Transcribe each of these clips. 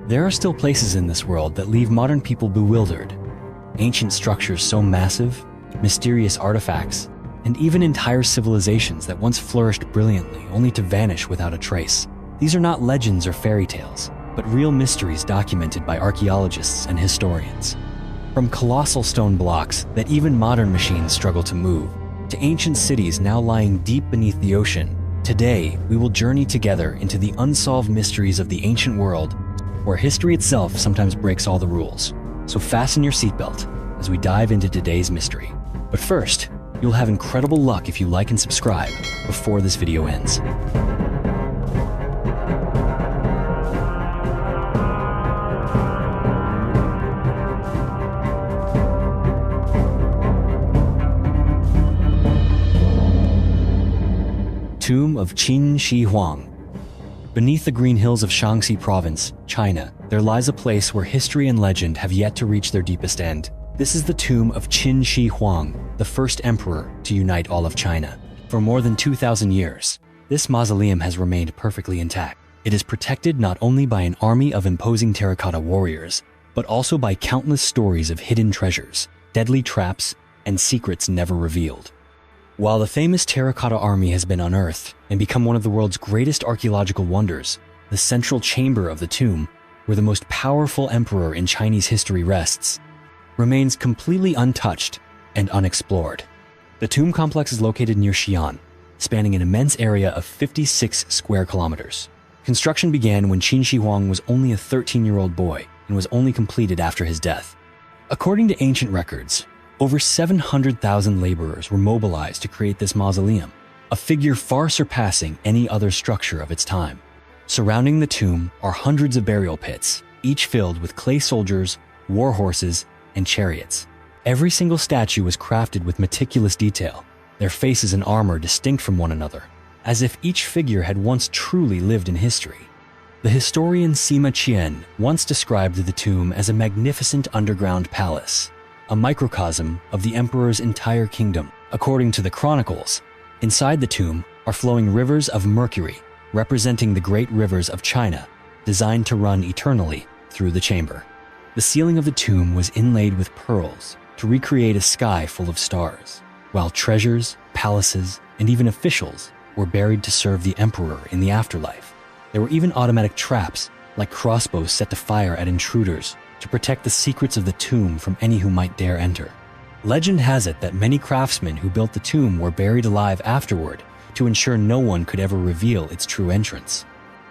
There are still places in this world that leave modern people bewildered. Ancient structures so massive, mysterious artifacts, and even entire civilizations that once flourished brilliantly only to vanish without a trace. These are not legends or fairy tales, but real mysteries documented by archaeologists and historians. From colossal stone blocks that even modern machines struggle to move, to ancient cities now lying deep beneath the ocean, today we will journey together into the unsolved mysteries of the ancient world, where history itself sometimes breaks all the rules. So fasten your seatbelt as we dive into today's mystery. But first, you'll have incredible luck if you like and subscribe before this video ends. Tomb of Qin Shi Huang. Beneath the green hills of Shaanxi Province, China, there lies a place where history and legend have yet to reach their deepest end. This is the tomb of Qin Shi Huang, the first emperor to unite all of China. For more than 2,000 years, this mausoleum has remained perfectly intact. It is protected not only by an army of imposing terracotta warriors, but also by countless stories of hidden treasures, deadly traps, and secrets never revealed. While the famous terracotta army has been unearthed and become one of the world's greatest archaeological wonders, the central chamber of the tomb, where the most powerful emperor in Chinese history rests, remains completely untouched and unexplored. The tomb complex is located near Xi'an, spanning an immense area of 56 square kilometers. Construction began when Qin Shi Huang was only a 13-year-old boy and was only completed after his death. According to ancient records, over 700,000 laborers were mobilized to create this mausoleum, a figure far surpassing any other structure of its time. Surrounding the tomb are hundreds of burial pits, each filled with clay soldiers, war horses, and chariots. Every single statue was crafted with meticulous detail, their faces and armor distinct from one another, as if each figure had once truly lived in history. The historian Sima Qian once described the tomb as a magnificent underground palace, a microcosm of the emperor's entire kingdom. According to the chronicles, inside the tomb are flowing rivers of mercury, representing the great rivers of China, designed to run eternally through the chamber. The ceiling of the tomb was inlaid with pearls to recreate a sky full of stars, while treasures, palaces, and even officials were buried to serve the emperor in the afterlife. There were even automatic traps, like crossbows set to fire at intruders, to protect the secrets of the tomb from any who might dare enter. Legend has it that many craftsmen who built the tomb were buried alive afterward to ensure no one could ever reveal its true entrance.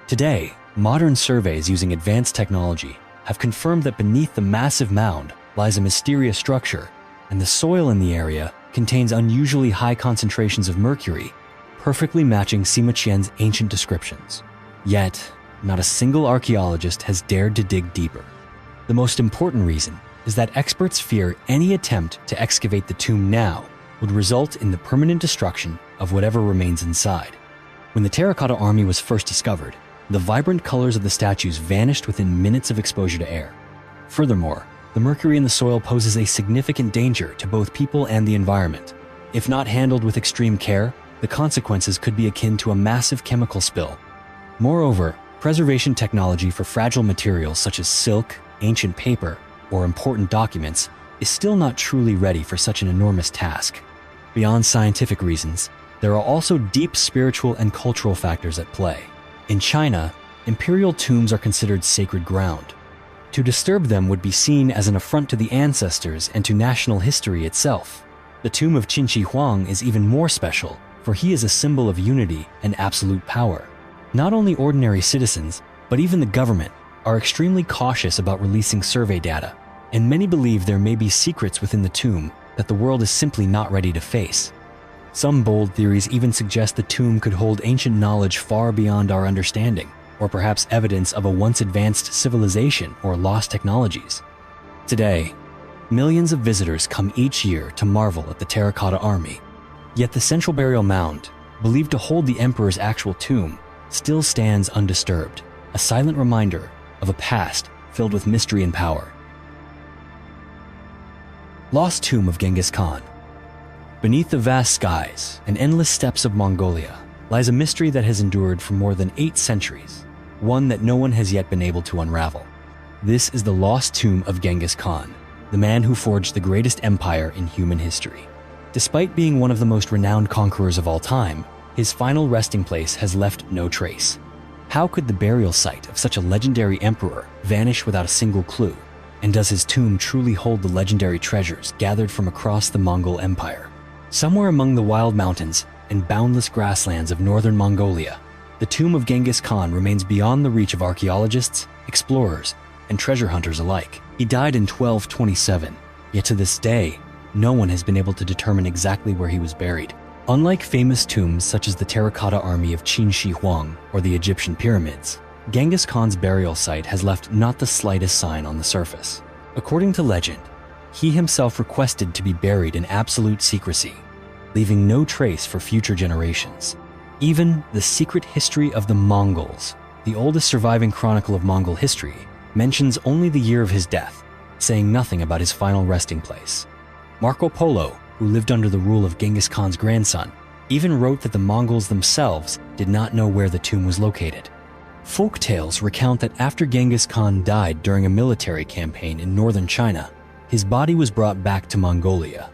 Today, modern surveys using advanced technology have confirmed that beneath the massive mound lies a mysterious structure, and the soil in the area contains unusually high concentrations of mercury, perfectly matching Sima Qian's ancient descriptions. Yet, not a single archaeologist has dared to dig deeper. The most important reason is that experts fear any attempt to excavate the tomb now would result in the permanent destruction of whatever remains inside. When the terracotta army was first discovered, the vibrant colors of the statues vanished within minutes of exposure to air. Furthermore, the mercury in the soil poses a significant danger to both people and the environment. If not handled with extreme care, the consequences could be akin to a massive chemical spill. Moreover, preservation technology for fragile materials such as silk, ancient paper, or important documents is still not truly ready for such an enormous task. Beyond scientific reasons, there are also deep spiritual and cultural factors at play. In China, imperial tombs are considered sacred ground. To disturb them would be seen as an affront to the ancestors and to national history itself. The tomb of Qin Shi Huang is even more special, for he is a symbol of unity and absolute power. Not only ordinary citizens, but even the government are extremely cautious about releasing survey data, and many believe there may be secrets within the tomb that the world is simply not ready to face. Some bold theories even suggest the tomb could hold ancient knowledge far beyond our understanding, or perhaps evidence of a once advanced civilization or lost technologies. Today, millions of visitors come each year to marvel at the terracotta army. Yet the central burial mound, believed to hold the emperor's actual tomb, still stands undisturbed, a silent reminder of a past filled with mystery and power. Lost Tomb of Genghis Khan. Beneath the vast skies and endless steppes of Mongolia lies a mystery that has endured for more than 8 centuries, one that no one has yet been able to unravel. This is the lost tomb of Genghis Khan, the man who forged the greatest empire in human history. Despite being one of the most renowned conquerors of all time, his final resting place has left no trace. How could the burial site of such a legendary emperor vanish without a single clue? And does his tomb truly hold the legendary treasures gathered from across the Mongol Empire? Somewhere among the wild mountains and boundless grasslands of northern Mongolia, the tomb of Genghis Khan remains beyond the reach of archaeologists, explorers, and treasure hunters alike. He died in 1227, yet to this day, no one has been able to determine exactly where he was buried. Unlike famous tombs such as the terracotta army of Qin Shi Huang or the Egyptian pyramids, Genghis Khan's burial site has left not the slightest sign on the surface. According to legend, he himself requested to be buried in absolute secrecy, leaving no trace for future generations. Even the secret history of the Mongols, the oldest surviving chronicle of Mongol history, mentions only the year of his death, saying nothing about his final resting place. Marco Polo, who lived under the rule of Genghis Khan's grandson, even wrote that the Mongols themselves did not know where the tomb was located. Folk tales recount that after Genghis Khan died during a military campaign in northern China, his body was brought back to Mongolia.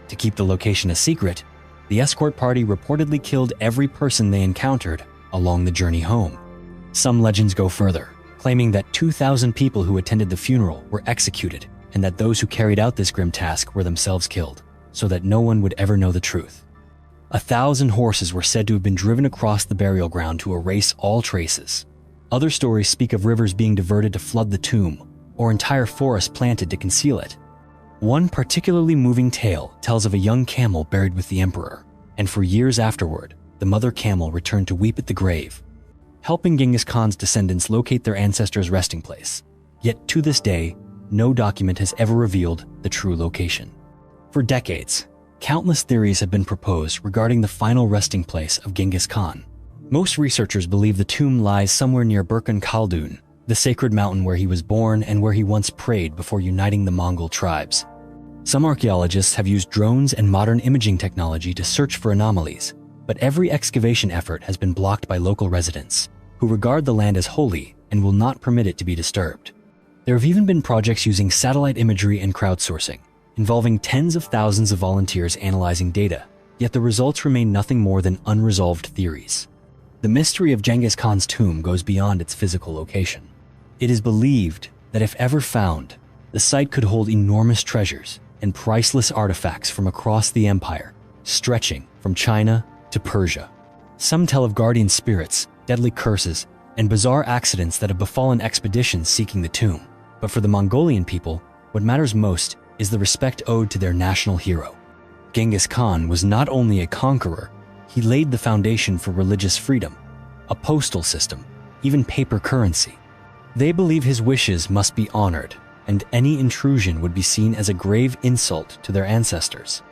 To keep the location a secret, the escort party reportedly killed every person they encountered along the journey home. Some legends go further, claiming that 2,000 people who attended the funeral were executed and that those who carried out this grim task were themselves killed, so that no one would ever know the truth. 1,000 horses were said to have been driven across the burial ground to erase all traces. Other stories speak of rivers being diverted to flood the tomb, or entire forests planted to conceal it. One particularly moving tale tells of a young camel buried with the emperor, and for years afterward, the mother camel returned to weep at the grave, helping Genghis Khan's descendants locate their ancestors' resting place. Yet to this day, no document has ever revealed the true location. For decades, countless theories have been proposed regarding the final resting place of Genghis Khan. Most researchers believe the tomb lies somewhere near Burkhan Khaldun, the sacred mountain where he was born and where he once prayed before uniting the Mongol tribes. Some archaeologists have used drones and modern imaging technology to search for anomalies, but every excavation effort has been blocked by local residents, who regard the land as holy and will not permit it to be disturbed. There have even been projects using satellite imagery and crowdsourcing, involving tens of thousands of volunteers analyzing data, yet the results remain nothing more than unresolved theories. The mystery of Genghis Khan's tomb goes beyond its physical location. It is believed that if ever found, the site could hold enormous treasures and priceless artifacts from across the empire, stretching from China to Persia. Some tell of guardian spirits, deadly curses, and bizarre accidents that have befallen expeditions seeking the tomb. But for the Mongolian people, what matters most is the respect owed to their national hero. Genghis Khan was not only a conqueror, he laid the foundation for religious freedom, a postal system, even paper currency. They believe his wishes must be honored, and any intrusion would be seen as a grave insult to their ancestors.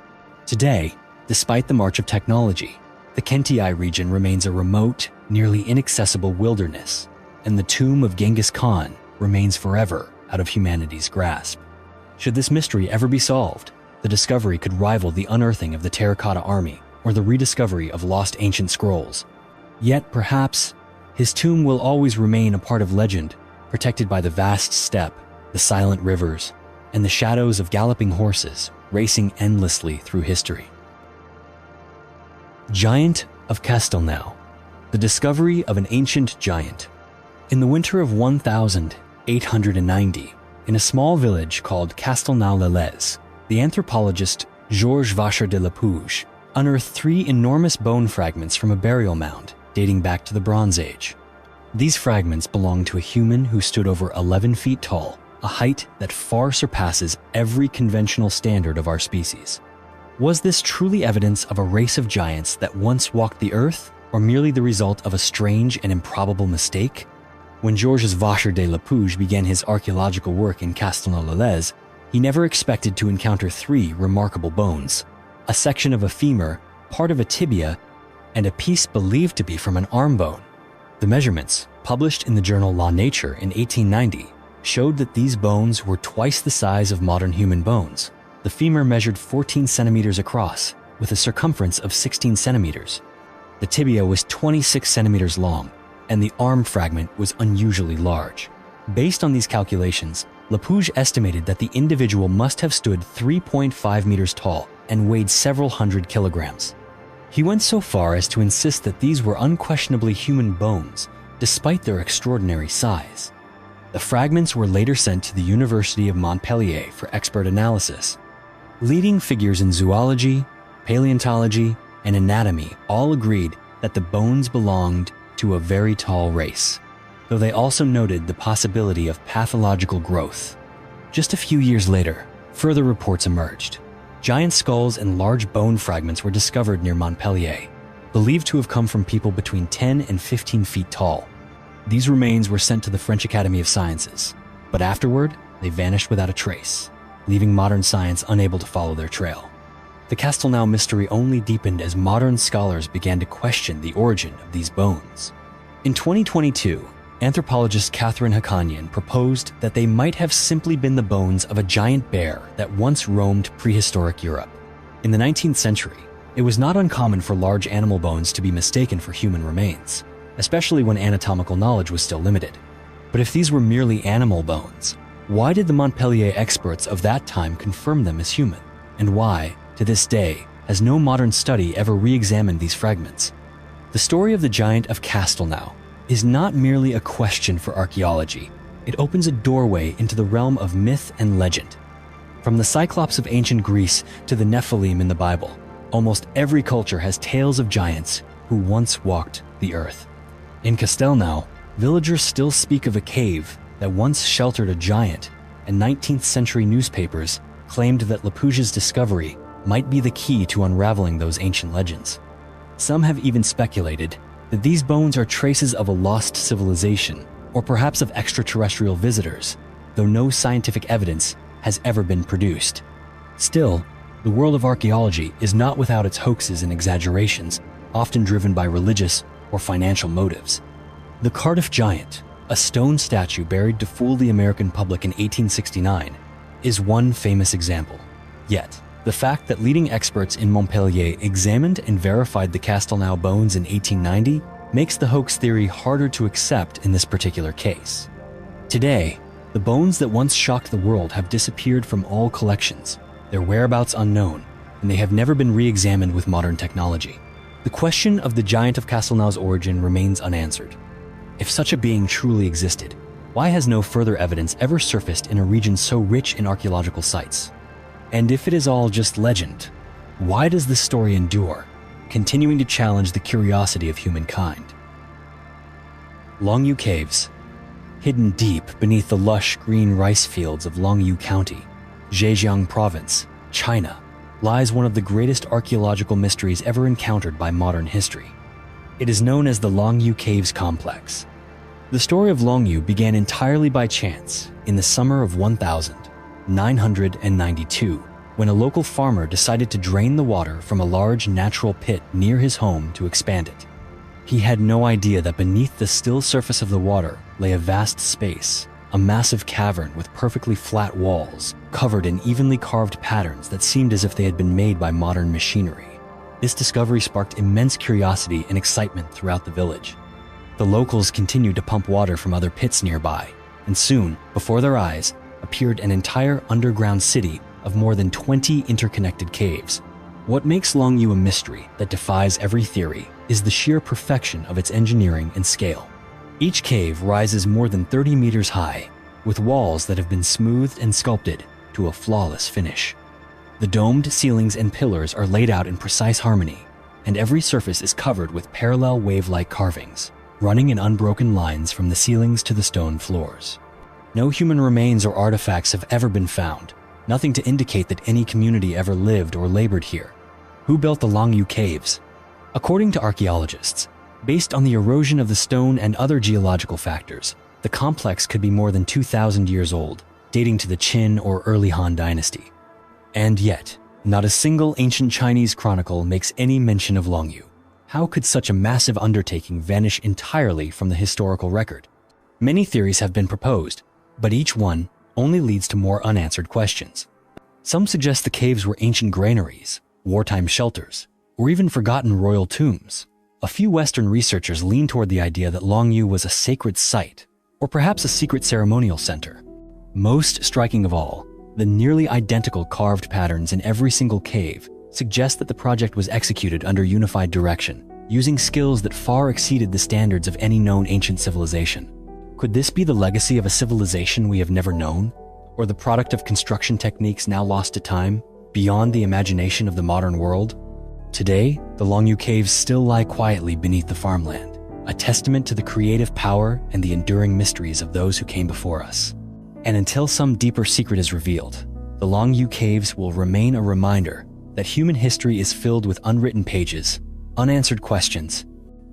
Today, despite the march of technology, the Kentiai region remains a remote, nearly inaccessible wilderness, and the tomb of Genghis Khan remains forever out of humanity's grasp. Should this mystery ever be solved, the discovery could rival the unearthing of the terracotta army or the rediscovery of lost ancient scrolls. Yet perhaps, his tomb will always remain a part of legend, protected by the vast steppe, the silent rivers, and the shadows of galloping horses racing endlessly through history. Giant of Castelnau, the discovery of an ancient giant. In the winter of 1890, in a small village called Castelnau-les-Lez, the anthropologist Georges Vacher de la Pouge unearthed 3 enormous bone fragments from a burial mound dating back to the Bronze Age. These fragments belonged to a human who stood over 11 feet tall, a height that far surpasses every conventional standard of our species. Was this truly evidence of a race of giants that once walked the earth, or merely the result of a strange and improbable mistake? When Georges Vacher de la Pouge began his archaeological work in Castelnau-les-Lez, he never expected to encounter 3 remarkable bones: a section of a femur, part of a tibia, and a piece believed to be from an arm bone. The measurements, published in the journal La Nature in 1890, showed that these bones were twice the size of modern human bones. The femur measured 14 centimeters across, with a circumference of 16 centimeters. The tibia was 26 centimeters long, and the arm fragment was unusually large. Based on these calculations, Lapouge estimated that the individual must have stood 3.5 meters tall and weighed several hundred kilograms. He went so far as to insist that these were unquestionably human bones, despite their extraordinary size. The fragments were later sent to the University of Montpellier for expert analysis. Leading figures in zoology, paleontology, and anatomy all agreed that the bones belonged to a very tall race, though they also noted the possibility of pathological growth. Just a few years later, further reports emerged. Giant skulls and large bone fragments were discovered near Montpellier, believed to have come from people between 10 and 15 feet tall. These remains were sent to the French Academy of Sciences, but afterward, they vanished without a trace, leaving modern science unable to follow their trail. The Castelnau mystery only deepened as modern scholars began to question the origin of these bones. In 2022, anthropologist Catherine Hakanian proposed that they might have simply been the bones of a giant bear that once roamed prehistoric Europe. In the 19th century, it was not uncommon for large animal bones to be mistaken for human remains, especially when anatomical knowledge was still limited. But if these were merely animal bones, why did the Montpellier experts of that time confirm them as human? And why, to this day, has no modern study ever re-examined these fragments? The story of the giant of Castelnau is not merely a question for archaeology. It opens a doorway into the realm of myth and legend. From the Cyclops of ancient Greece to the Nephilim in the Bible, almost every culture has tales of giants who once walked the earth. In Castelnau, villagers still speak of a cave that once sheltered a giant, and 19th century newspapers claimed that Lapouge's discovery might be the key to unraveling those ancient legends. Some have even speculated that these bones are traces of a lost civilization, or perhaps of extraterrestrial visitors, though no scientific evidence has ever been produced. Still, the world of archaeology is not without its hoaxes and exaggerations, often driven by religious or financial motives. The Cardiff Giant, a stone statue buried to fool the American public in 1869, is one famous example. Yet, the fact that leading experts in Montpellier examined and verified the Castelnau bones in 1890 makes the hoax theory harder to accept in this particular case. Today, the bones that once shocked the world have disappeared from all collections, their whereabouts unknown, and they have never been re-examined with modern technology. The question of the giant of Castelnau's origin remains unanswered. If such a being truly existed, why has no further evidence ever surfaced in a region so rich in archaeological sites? And if it is all just legend, why does this story endure, continuing to challenge the curiosity of humankind? Longyou Caves. Hidden deep beneath the lush green rice fields of Longyou County, Zhejiang Province, China, lies one of the greatest archaeological mysteries ever encountered by modern history. It is known as the Longyou Caves complex. The story of Longyou began entirely by chance in the summer of 1992, when a local farmer decided to drain the water from a large natural pit near his home to expand it. He had no idea that beneath the still surface of the water lay a vast space, a massive cavern with perfectly flat walls, covered in evenly carved patterns that seemed as if they had been made by modern machinery. This discovery sparked immense curiosity and excitement throughout the village. The locals continued to pump water from other pits nearby, and soon, before their eyes, appeared an entire underground city of more than 20 interconnected caves. What makes Longyou a mystery that defies every theory is the sheer perfection of its engineering and scale. Each cave rises more than 30 meters high, with walls that have been smoothed and sculpted to a flawless finish. The domed ceilings and pillars are laid out in precise harmony, and every surface is covered with parallel wave-like carvings, running in unbroken lines from the ceilings to the stone floors. No human remains or artifacts have ever been found, nothing to indicate that any community ever lived or labored here. Who built the Longyou Caves? According to archaeologists, based on the erosion of the stone and other geological factors, the complex could be more than 2,000 years old, dating to the Qin or early Han dynasty. And yet, not a single ancient Chinese chronicle makes any mention of Longyou. How could such a massive undertaking vanish entirely from the historical record? Many theories have been proposed, but each one only leads to more unanswered questions. Some suggest the caves were ancient granaries, wartime shelters, or even forgotten royal tombs. A few Western researchers lean toward the idea that Longyou was a sacred site, or perhaps a secret ceremonial center. Most striking of all, the nearly identical carved patterns in every single cave suggest that the project was executed under unified direction, using skills that far exceeded the standards of any known ancient civilization. Could this be the legacy of a civilization we have never known, or the product of construction techniques now lost to time, beyond the imagination of the modern world? Today, the Longyou Caves still lie quietly beneath the farmland, a testament to the creative power and the enduring mysteries of those who came before us. And until some deeper secret is revealed, the Longyou Caves will remain a reminder that human history is filled with unwritten pages, unanswered questions,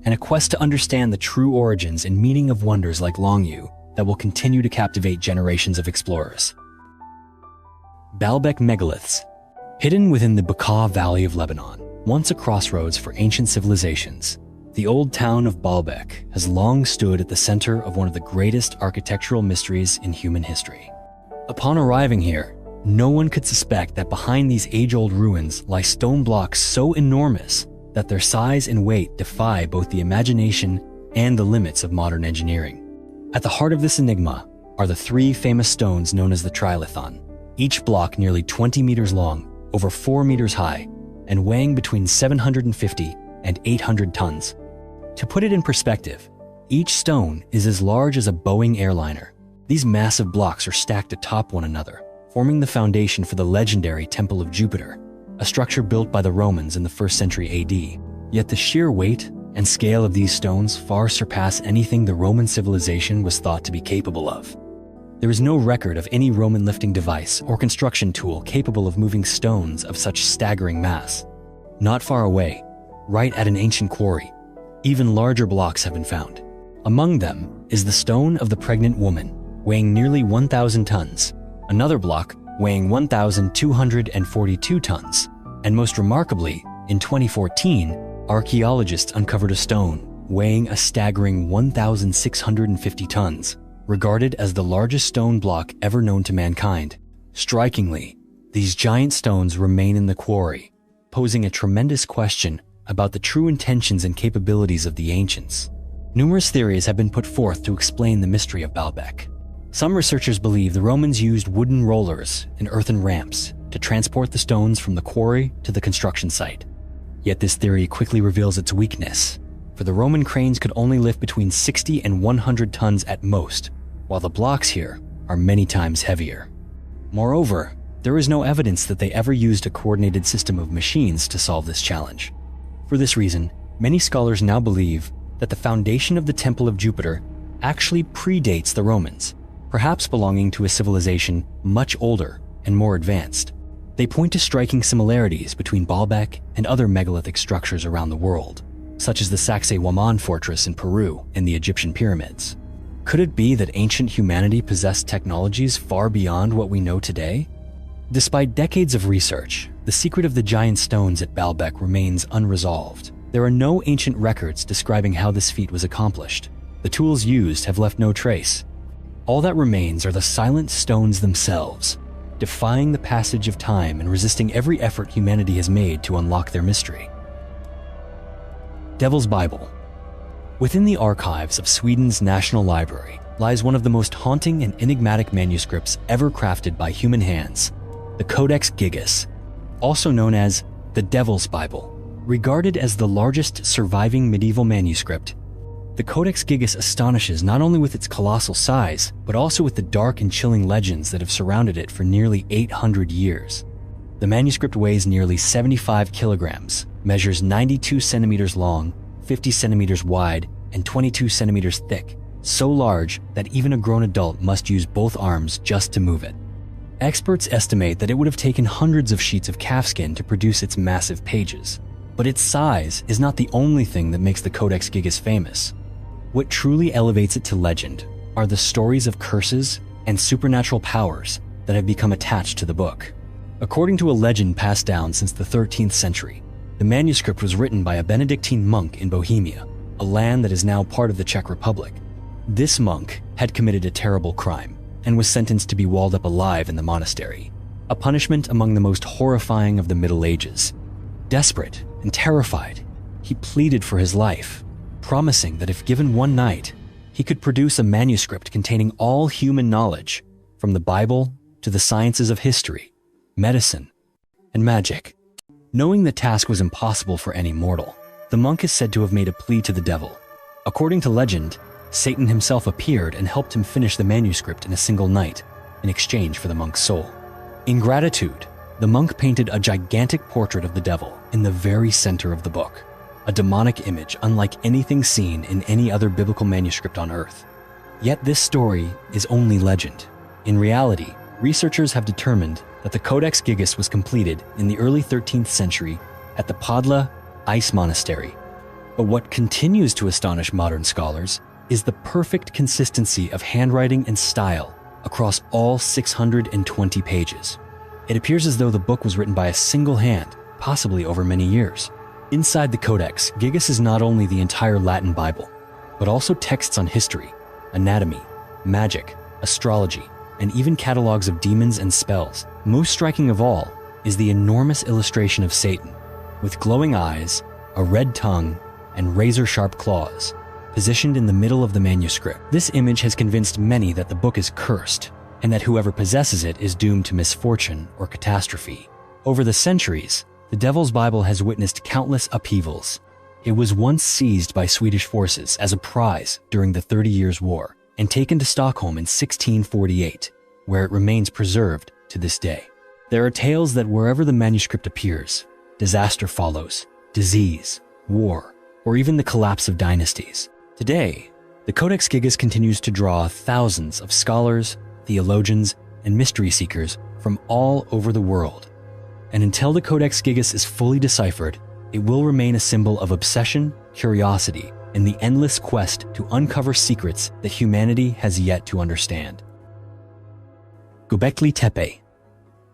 and a quest to understand the true origins and meaning of wonders like Longyou that will continue to captivate generations of explorers. Baalbek Megaliths. Hidden within the Bekaa Valley of Lebanon, once a crossroads for ancient civilizations, the old town of Baalbek has long stood at the center of one of the greatest architectural mysteries in human history. Upon arriving here, no one could suspect that behind these age-old ruins lie stone blocks so enormous that their size and weight defy both the imagination and the limits of modern engineering. At the heart of this enigma are the three famous stones known as the Trilithon, each block nearly 20 meters long, over 4 meters high, and weighing between 750 and 800 tons. To put it in perspective, each stone is as large as a Boeing airliner. These massive blocks are stacked atop one another, forming the foundation for the legendary Temple of Jupiter, a structure built by the Romans in the 1st century AD. Yet the sheer weight and scale of these stones far surpass anything the Roman civilization was thought to be capable of. There is no record of any Roman lifting device or construction tool capable of moving stones of such staggering mass. Not far away, right at an ancient quarry, even larger blocks have been found. Among them is the stone of the pregnant woman, weighing nearly 1,000 tons, another block weighing 1,242 tons, and most remarkably, in 2014, archaeologists uncovered a stone weighing a staggering 1,650 tons, regarded as the largest stone block ever known to mankind. Strikingly, these giant stones remain in the quarry, posing a tremendous question about the true intentions and capabilities of the ancients. Numerous theories have been put forth to explain the mystery of Baalbek. Some researchers believe the Romans used wooden rollers and earthen ramps to transport the stones from the quarry to the construction site. Yet this theory quickly reveals its weakness, for the Roman cranes could only lift between 60 and 100 tons at most, while the blocks here are many times heavier. Moreover, there is no evidence that they ever used a coordinated system of machines to solve this challenge. For this reason, many scholars now believe that the foundation of the Temple of Jupiter actually predates the Romans, perhaps belonging to a civilization much older and more advanced. They point to striking similarities between Baalbek and other megalithic structures around the world, such as the Sacsayhuaman fortress in Peru and the Egyptian pyramids. Could it be that ancient humanity possessed technologies far beyond what we know today? Despite decades of research, the secret of the giant stones at Baalbek remains unresolved. There are no ancient records describing how this feat was accomplished. The tools used have left no trace. All that remains are the silent stones themselves, defying the passage of time and resisting every effort humanity has made to unlock their mystery. Devil's Bible. Within the archives of Sweden's National Library lies one of the most haunting and enigmatic manuscripts ever crafted by human hands, the Codex Gigas, also known as the Devil's Bible. Regarded as the largest surviving medieval manuscript, the Codex Gigas astonishes not only with its colossal size, but also with the dark and chilling legends that have surrounded it for nearly 800 years. The manuscript weighs nearly 75 kilograms, measures 92 centimeters long, 50 centimeters wide, and 22 centimeters thick, so large that even a grown adult must use both arms just to move it. Experts estimate that it would have taken hundreds of sheets of calfskin to produce its massive pages. But its size is not the only thing that makes the Codex Gigas famous. What truly elevates it to legend are the stories of curses and supernatural powers that have become attached to the book. According to a legend passed down since the 13th century, the manuscript was written by a Benedictine monk in Bohemia, a land that is now part of the Czech Republic. This monk had committed a terrible crime and was sentenced to be walled up alive in the monastery, a punishment among the most horrifying of the Middle Ages. Desperate and terrified, he pleaded for his life, promising that if given one night, he could produce a manuscript containing all human knowledge, from the Bible to the sciences of history, medicine, and magic. Knowing the task was impossible for any mortal, the monk is said to have made a plea to the devil. According to legend, Satan himself appeared and helped him finish the manuscript in a single night, in exchange for the monk's soul. In gratitude, the monk painted a gigantic portrait of the devil in the very center of the book, a demonic image unlike anything seen in any other biblical manuscript on Earth. Yet this story is only legend. In reality, researchers have determined that the Codex Gigas was completed in the early 13th century at the Padla Ice Monastery. But what continues to astonish modern scholars is the perfect consistency of handwriting and style across all 620 pages. It appears as though the book was written by a single hand, possibly over many years. Inside the Codex, Gigas is not only the entire Latin Bible, but also texts on history, anatomy, magic, astrology, and even catalogs of demons and spells. Most striking of all is the enormous illustration of Satan, with glowing eyes, a red tongue, and razor-sharp claws, positioned in the middle of the manuscript. This image has convinced many that the book is cursed, and that whoever possesses it is doomed to misfortune or catastrophe. Over the centuries, the Devil's Bible has witnessed countless upheavals. It was once seized by Swedish forces as a prize during the 30 Years' War, and taken to Stockholm in 1648, where it remains preserved to this day. There are tales that wherever the manuscript appears, disaster follows, disease, war, or even the collapse of dynasties. Today, the Codex Gigas continues to draw thousands of scholars, theologians, and mystery seekers from all over the world. And until the Codex Gigas is fully deciphered, it will remain a symbol of obsession, curiosity, and the endless quest to uncover secrets that humanity has yet to understand. Göbekli Tepe.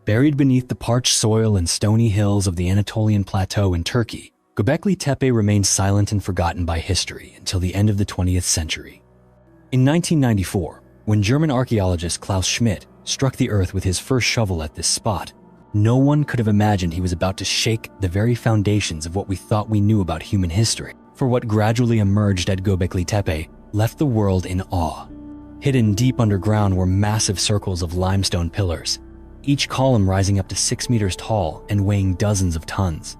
Buried beneath the parched soil and stony hills of the Anatolian Plateau in Turkey, Göbekli Tepe remained silent and forgotten by history until the end of the 20th century. In 1994, when German archaeologist Klaus Schmidt struck the earth with his first shovel at this spot, no one could have imagined he was about to shake the very foundations of what we thought we knew about human history. For what gradually emerged at Göbekli Tepe left the world in awe. Hidden deep underground were massive circles of limestone pillars, each column rising up to 6 meters tall and weighing dozens of tons.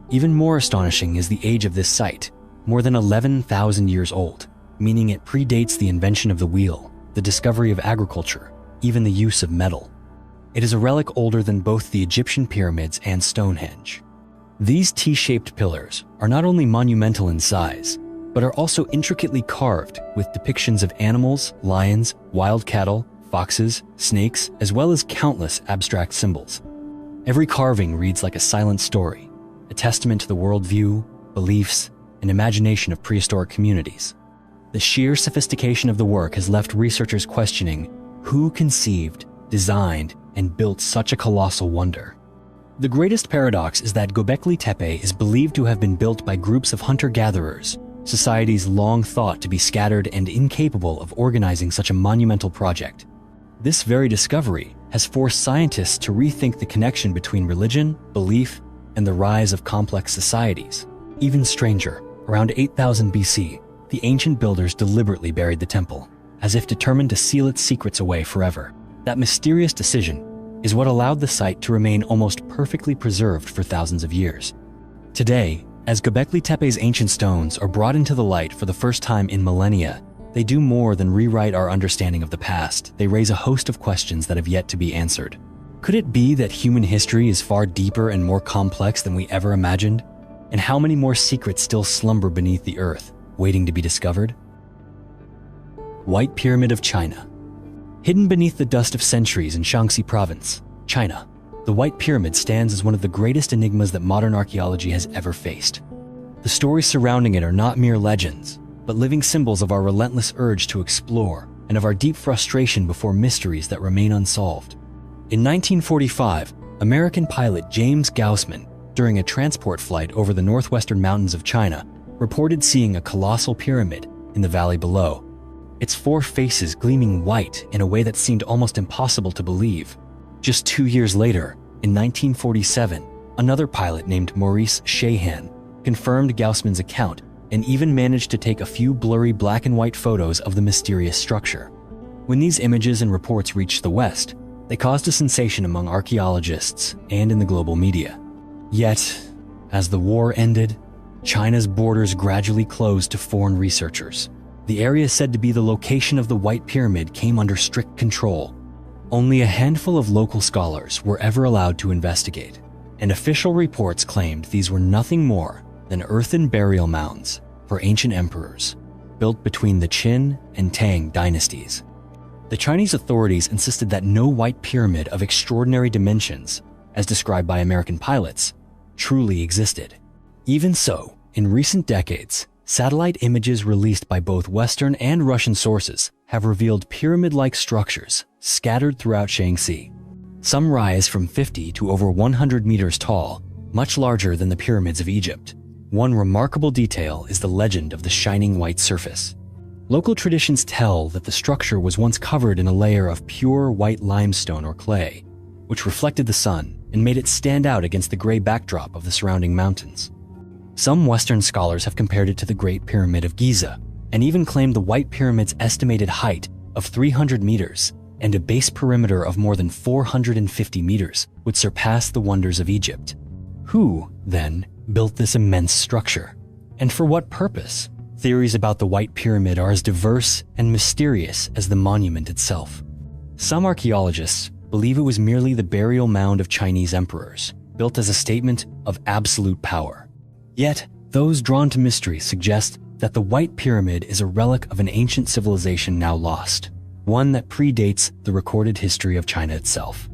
Even more astonishing is the age of this site, more than 11,000 years old, meaning it predates the invention of the wheel, the discovery of agriculture, even the use of metal. It is a relic older than both the Egyptian pyramids and Stonehenge. These T-shaped pillars are not only monumental in size, but are also intricately carved with depictions of animals, lions, wild cattle, foxes, snakes, as well as countless abstract symbols. Every carving reads like a silent story, a testament to the worldview, beliefs, and imagination of prehistoric communities. The sheer sophistication of the work has left researchers questioning who conceived, designed, and built such a colossal wonder. The greatest paradox is that Göbekli Tepe is believed to have been built by groups of hunter-gatherers, societies long thought to be scattered and incapable of organizing such a monumental project. This very discovery has forced scientists to rethink the connection between religion, belief, and the rise of complex societies. Even stranger, around 8000 BC, the ancient builders deliberately buried the temple, as if determined to seal its secrets away forever. That mysterious decision is what allowed the site to remain almost perfectly preserved for thousands of years. Today, as Göbekli Tepe's ancient stones are brought into the light for the first time in millennia, they do more than rewrite our understanding of the past. They raise a host of questions that have yet to be answered. Could it be that human history is far deeper and more complex than we ever imagined? And how many more secrets still slumber beneath the earth, waiting to be discovered? White Pyramid of China. Hidden beneath the dust of centuries in Shaanxi province, China, the White Pyramid stands as one of the greatest enigmas that modern archaeology has ever faced. The stories surrounding it are not mere legends, but living symbols of our relentless urge to explore and of our deep frustration before mysteries that remain unsolved. In 1945, American pilot James Gaussman, during a transport flight over the northwestern mountains of China, reported seeing a colossal pyramid in the valley below, its 4 faces gleaming white in a way that seemed almost impossible to believe. Just 2 years later, in 1947, another pilot named Maurice Shahan confirmed Gaussman's account and even managed to take a few blurry black and white photos of the mysterious structure. When these images and reports reached the West, they caused a sensation among archaeologists and in the global media. Yet, as the war ended, China's borders gradually closed to foreign researchers. The area said to be the location of the White Pyramid came under strict control. Only a handful of local scholars were ever allowed to investigate, and official reports claimed these were nothing more than earthen burial mounds for ancient emperors, built between the Qin and Tang dynasties. The Chinese authorities insisted that no White Pyramid of extraordinary dimensions, as described by American pilots, truly existed. Even so, in recent decades, satellite images released by both Western and Russian sources have revealed pyramid-like structures scattered throughout Shaanxi. Some rise from 50 to over 100 meters tall, much larger than the pyramids of Egypt. One remarkable detail is the legend of the shining white surface. Local traditions tell that the structure was once covered in a layer of pure white limestone or clay, which reflected the sun and made it stand out against the gray backdrop of the surrounding mountains. Some Western scholars have compared it to the Great Pyramid of Giza, and even claimed the White Pyramid's estimated height of 300 meters and a base perimeter of more than 450 meters would surpass the wonders of Egypt. Who, then, built this immense structure? And for what purpose? Theories about the White Pyramid are as diverse and mysterious as the monument itself. Some archaeologists believe it was merely the burial mound of Chinese emperors, built as a statement of absolute power. Yet, those drawn to mystery suggest that the White Pyramid is a relic of an ancient civilization now lost, one that predates the recorded history of China itself.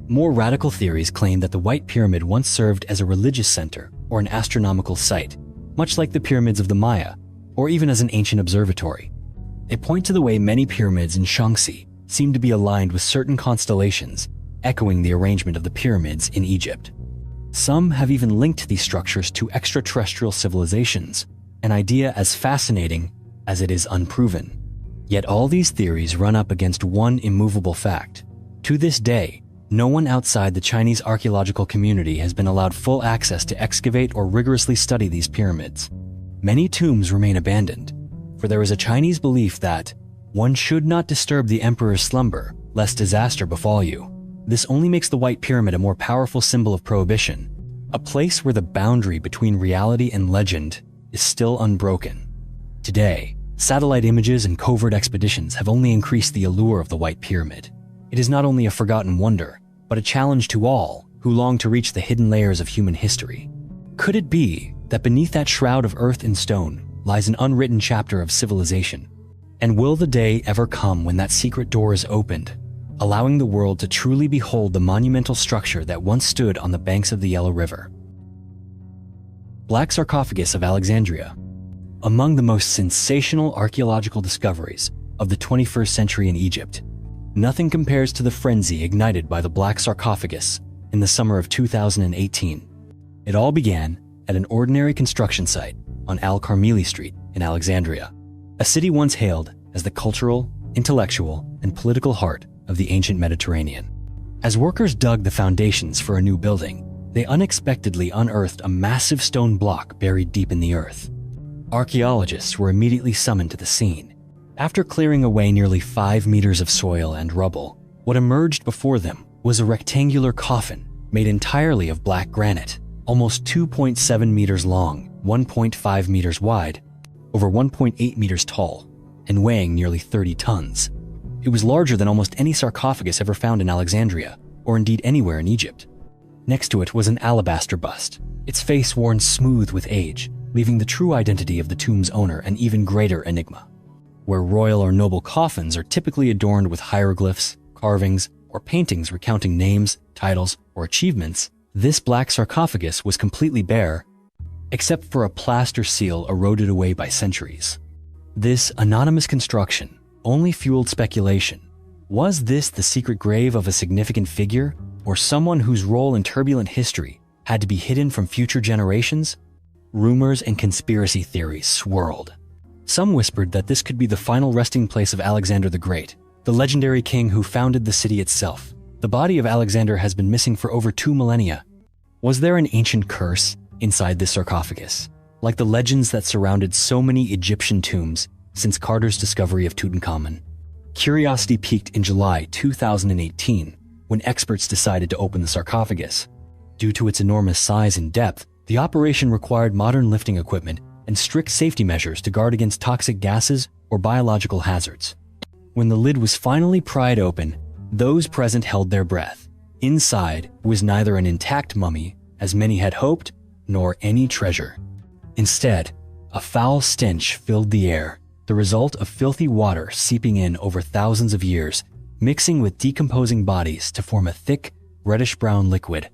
More radical theories claim that the White Pyramid once served as a religious center or an astronomical site, much like the pyramids of the Maya, or even as an ancient observatory. They point to the way many pyramids in Shaanxi seem to be aligned with certain constellations, echoing the arrangement of the pyramids in Egypt. Some have even linked these structures to extraterrestrial civilizations, an idea as fascinating as it is unproven. Yet all these theories run up against one immovable fact. To this day, no one outside the Chinese archaeological community has been allowed full access to excavate or rigorously study these pyramids. Many tombs remain abandoned, for there is a Chinese belief that one should not disturb the emperor's slumber, lest disaster befall you. This only makes the White Pyramid a more powerful symbol of prohibition, a place where the boundary between reality and legend is still unbroken. Today, satellite images and covert expeditions have only increased the allure of the White Pyramid. It is not only a forgotten wonder, but a challenge to all who long to reach the hidden layers of human history. Could it be that beneath that shroud of earth and stone lies an unwritten chapter of civilization? And will the day ever come when that secret door is opened, allowing the world to truly behold the monumental structure that once stood on the banks of the Yellow River? Black Sarcophagus of Alexandria. Among the most sensational archaeological discoveries of the 21st century in Egypt, nothing compares to the frenzy ignited by the Black Sarcophagus in the summer of 2018. It all began at an ordinary construction site on Al-Karmili Street in Alexandria, a city once hailed as the cultural, intellectual, and political heart of the ancient Mediterranean. As workers dug the foundations for a new building, they unexpectedly unearthed a massive stone block buried deep in the earth. Archaeologists were immediately summoned to the scene. After clearing away nearly 5 meters of soil and rubble, what emerged before them was a rectangular coffin made entirely of black granite, almost 2.7 meters long, 1.5 meters wide, over 1.8 meters tall, and weighing nearly 30 tons. It was larger than almost any sarcophagus ever found in Alexandria, or indeed anywhere in Egypt. Next to it was an alabaster bust, its face worn smooth with age, leaving the true identity of the tomb's owner an even greater enigma. Where royal or noble coffins are typically adorned with hieroglyphs, carvings, or paintings recounting names, titles, or achievements, this black sarcophagus was completely bare, except for a plaster seal eroded away by centuries. This anonymous construction only fueled speculation. Was this the secret grave of a significant figure, or someone whose role in turbulent history had to be hidden from future generations? Rumors and conspiracy theories swirled. Some whispered that this could be the final resting place of Alexander the Great, the legendary king who founded the city itself. The body of Alexander has been missing for over 2 millennia. Was there an ancient curse inside this sarcophagus, like the legends that surrounded so many Egyptian tombs since Carter's discovery of Tutankhamun. Curiosity peaked in July 2018 when experts decided to open the sarcophagus. Due to its enormous size and depth, the operation required modern lifting equipment and strict safety measures to guard against toxic gases or biological hazards. When the lid was finally pried open, those present held their breath. Inside was neither an intact mummy, as many had hoped, nor any treasure. Instead, a foul stench filled the air, the result of filthy water seeping in over thousands of years, mixing with decomposing bodies to form a thick, reddish-brown liquid.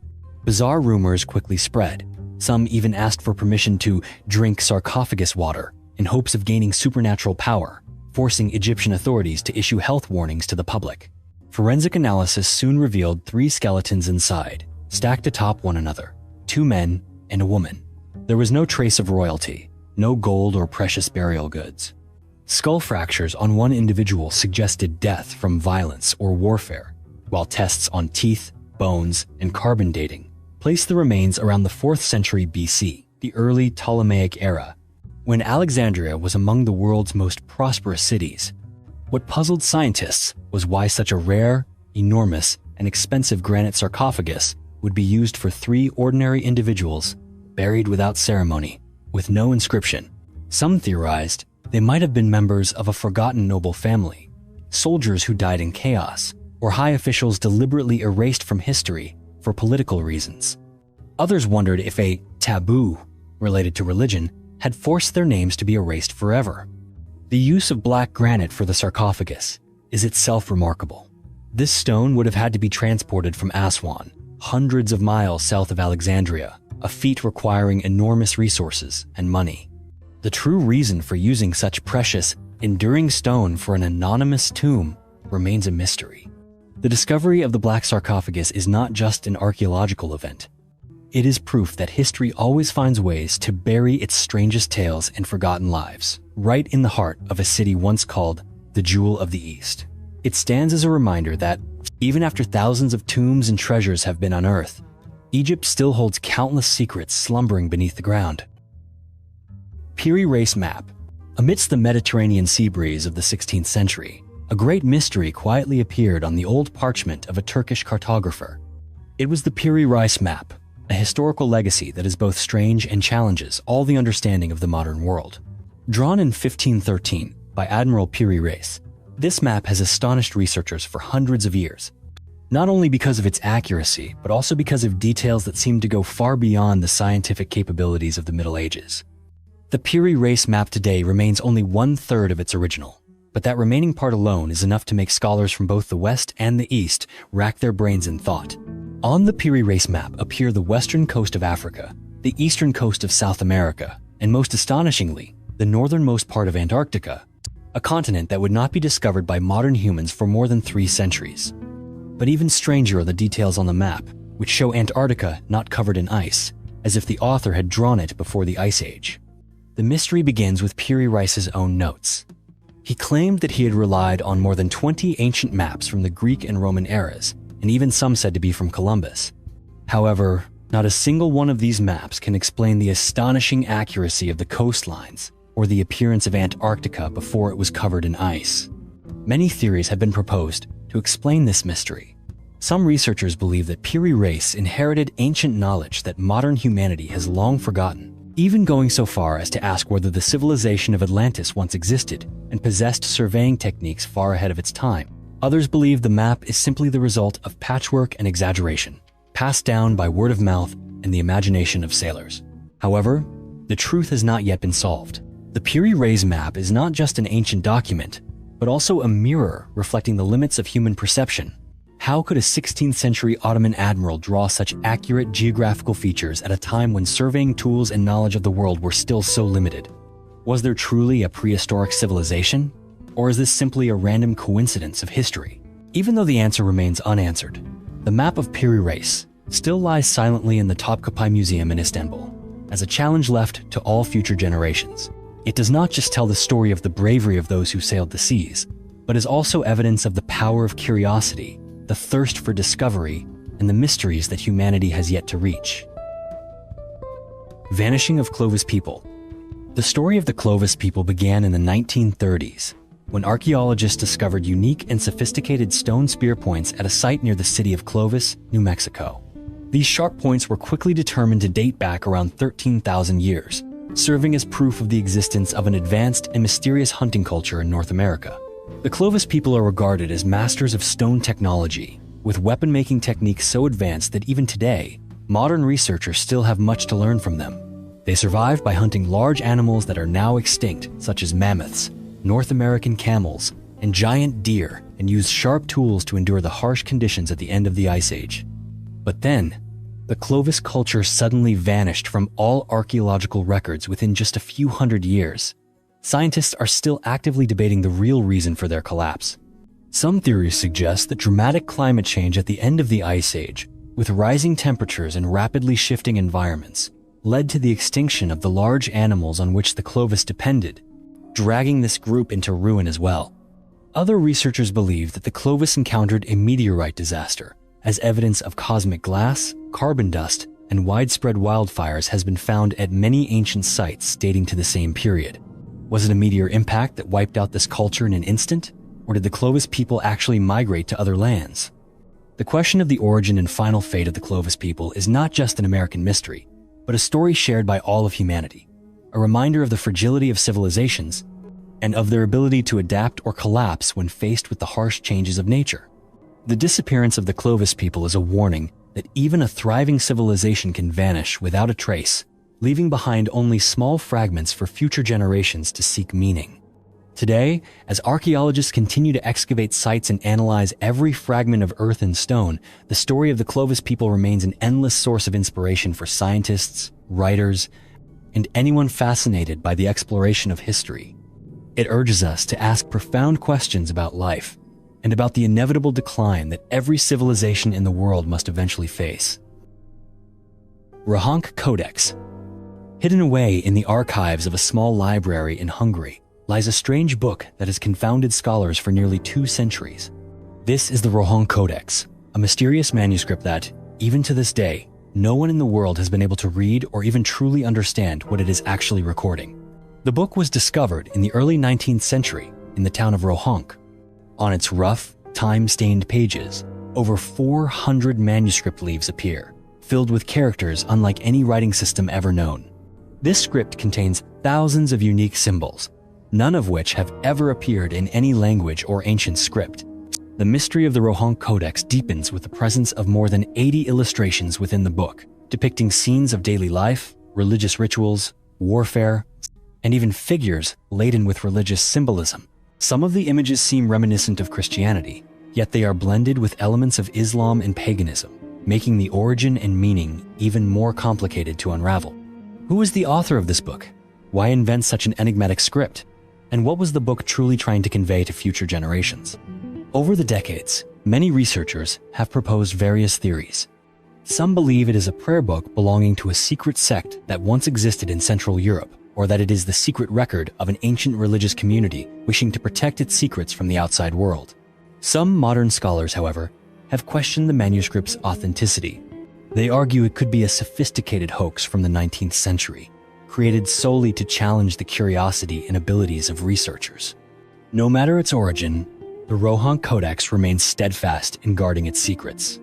Bizarre rumors quickly spread. Some even asked for permission to drink sarcophagus water in hopes of gaining supernatural power, forcing Egyptian authorities to issue health warnings to the public. Forensic analysis soon revealed 3 skeletons inside, stacked atop one another, 2 men and a woman. There was no trace of royalty, no gold or precious burial goods. Skull fractures on one individual suggested death from violence or warfare, while tests on teeth, bones, and carbon dating placed the remains around the 4th century BC, the early Ptolemaic era, when Alexandria was among the world's most prosperous cities. What puzzled scientists was why such a rare, enormous, and expensive granite sarcophagus would be used for 3 ordinary individuals, buried without ceremony, with no inscription. Some theorized they might have been members of a forgotten noble family, soldiers who died in chaos, or high officials deliberately erased from history for political reasons. Others wondered if a taboo related to religion had forced their names to be erased forever. The use of black granite for the sarcophagus is itself remarkable. This stone would have had to be transported from Aswan, hundreds of miles south of Alexandria, a feat requiring enormous resources and money. The true reason for using such precious, enduring stone for an anonymous tomb remains a mystery. The discovery of the black sarcophagus is not just an archaeological event. It is proof that history always finds ways to bury its strangest tales and forgotten lives, right in the heart of a city once called the Jewel of the East. It stands as a reminder that, even after thousands of tombs and treasures have been unearthed, Egypt still holds countless secrets slumbering beneath the ground. Piri Reis Map. Amidst the Mediterranean sea breeze of the 16th century, a great mystery quietly appeared on the old parchment of a Turkish cartographer. It was the Piri Reis Map, a historical legacy that is both strange and challenges all the understanding of the modern world. Drawn in 1513 by Admiral Piri Reis, this map has astonished researchers for hundreds of years, not only because of its accuracy, but also because of details that seem to go far beyond the scientific capabilities of the Middle Ages. The Piri Reis Map today remains only 1/3 of its original, but that remaining part alone is enough to make scholars from both the West and the East rack their brains in thought. On the Piri Reis Map appear the western coast of Africa, the eastern coast of South America, and most astonishingly, the northernmost part of Antarctica, a continent that would not be discovered by modern humans for more than 3 centuries. But even stranger are the details on the map, which show Antarctica not covered in ice, as if the author had drawn it before the Ice Age. The mystery begins with Piri Reis's own notes. He claimed that he had relied on more than 20 ancient maps from the Greek and Roman eras, and even some said to be from Columbus. However, not a single one of these maps can explain the astonishing accuracy of the coastlines or the appearance of Antarctica before it was covered in ice. Many theories have been proposed to explain this mystery. Some researchers believe that Piri Reis inherited ancient knowledge that modern humanity has long forgotten, even going so far as to ask whether the civilization of Atlantis once existed and possessed surveying techniques far ahead of its time. Others believe the map is simply the result of patchwork and exaggeration, passed down by word of mouth and the imagination of sailors. However, the truth has not yet been solved. The Piri Reis Map is not just an ancient document, but also a mirror reflecting the limits of human perception. How could a 16th century Ottoman admiral draw such accurate geographical features at a time when surveying tools and knowledge of the world were still so limited? Was there truly a prehistoric civilization? Or is this simply a random coincidence of history? Even though the answer remains unanswered, the map of Piri Reis still lies silently in the Topkapi Museum in Istanbul, as a challenge left to all future generations. It does not just tell the story of the bravery of those who sailed the seas, but is also evidence of the power of curiosity, the thirst for discovery, and the mysteries that humanity has yet to reach. Vanishing of Clovis people. The story of the Clovis people began in the 1930s, when archaeologists discovered unique and sophisticated stone spear points at a site near the city of Clovis, New Mexico. These sharp points were quickly determined to date back around 13,000 years, serving as proof of the existence of an advanced and mysterious hunting culture in North America. The Clovis people are regarded as masters of stone technology, with weapon-making techniques so advanced that even today, modern researchers still have much to learn from them. They survived by hunting large animals that are now extinct, such as mammoths, North American camels, and giant deer, and used sharp tools to endure the harsh conditions at the end of the Ice Age. But then, the Clovis culture suddenly vanished from all archaeological records within just a few hundred years. Scientists are still actively debating the real reason for their collapse. Some theories suggest that dramatic climate change at the end of the Ice Age, with rising temperatures and rapidly shifting environments, led to the extinction of the large animals on which the Clovis depended, dragging this group into ruin as well. Other researchers believe that the Clovis encountered a meteorite disaster, as evidence of cosmic glass, carbon dust, and widespread wildfires has been found at many ancient sites dating to the same period. Was it a meteor impact that wiped out this culture in an instant? Or did the Clovis people actually migrate to other lands? The question of the origin and final fate of the Clovis people is not just an American mystery, but a story shared by all of humanity, a reminder of the fragility of civilizations and of their ability to adapt or collapse when faced with the harsh changes of nature. The disappearance of the Clovis people is a warning that even a thriving civilization can vanish without a trace, leaving behind only small fragments for future generations to seek meaning. Today, as archaeologists continue to excavate sites and analyze every fragment of earth and stone, the story of the Clovis people remains an endless source of inspiration for scientists, writers, and anyone fascinated by the exploration of history. It urges us to ask profound questions about life and about the inevitable decline that every civilization in the world must eventually face. Rohonc Codex. Hidden away in the archives of a small library in Hungary lies a strange book that has confounded scholars for nearly 2 centuries. This is the Rohonc Codex, a mysterious manuscript that, even to this day, no one in the world has been able to read or even truly understand what it is actually recording. The book was discovered in the early 19th century in the town of Rohonc. On its rough, time-stained pages, over 400 manuscript leaves appear, filled with characters unlike any writing system ever known. This script contains thousands of unique symbols, none of which have ever appeared in any language or ancient script. The mystery of the Rohonc Codex deepens with the presence of more than 80 illustrations within the book, depicting scenes of daily life, religious rituals, warfare, and even figures laden with religious symbolism. Some of the images seem reminiscent of Christianity, yet they are blended with elements of Islam and paganism, making the origin and meaning even more complicated to unravel. Who is the author of this book? Why invent such an enigmatic script? And what was the book truly trying to convey to future generations? Over the decades, many researchers have proposed various theories. Some believe it is a prayer book belonging to a secret sect that once existed in Central Europe, or that it is the secret record of an ancient religious community wishing to protect its secrets from the outside world. Some modern scholars, however, have questioned the manuscript's authenticity. They argue it could be a sophisticated hoax from the 19th century, created solely to challenge the curiosity and abilities of researchers. No matter its origin, the Rohonc Codex remains steadfast in guarding its secrets.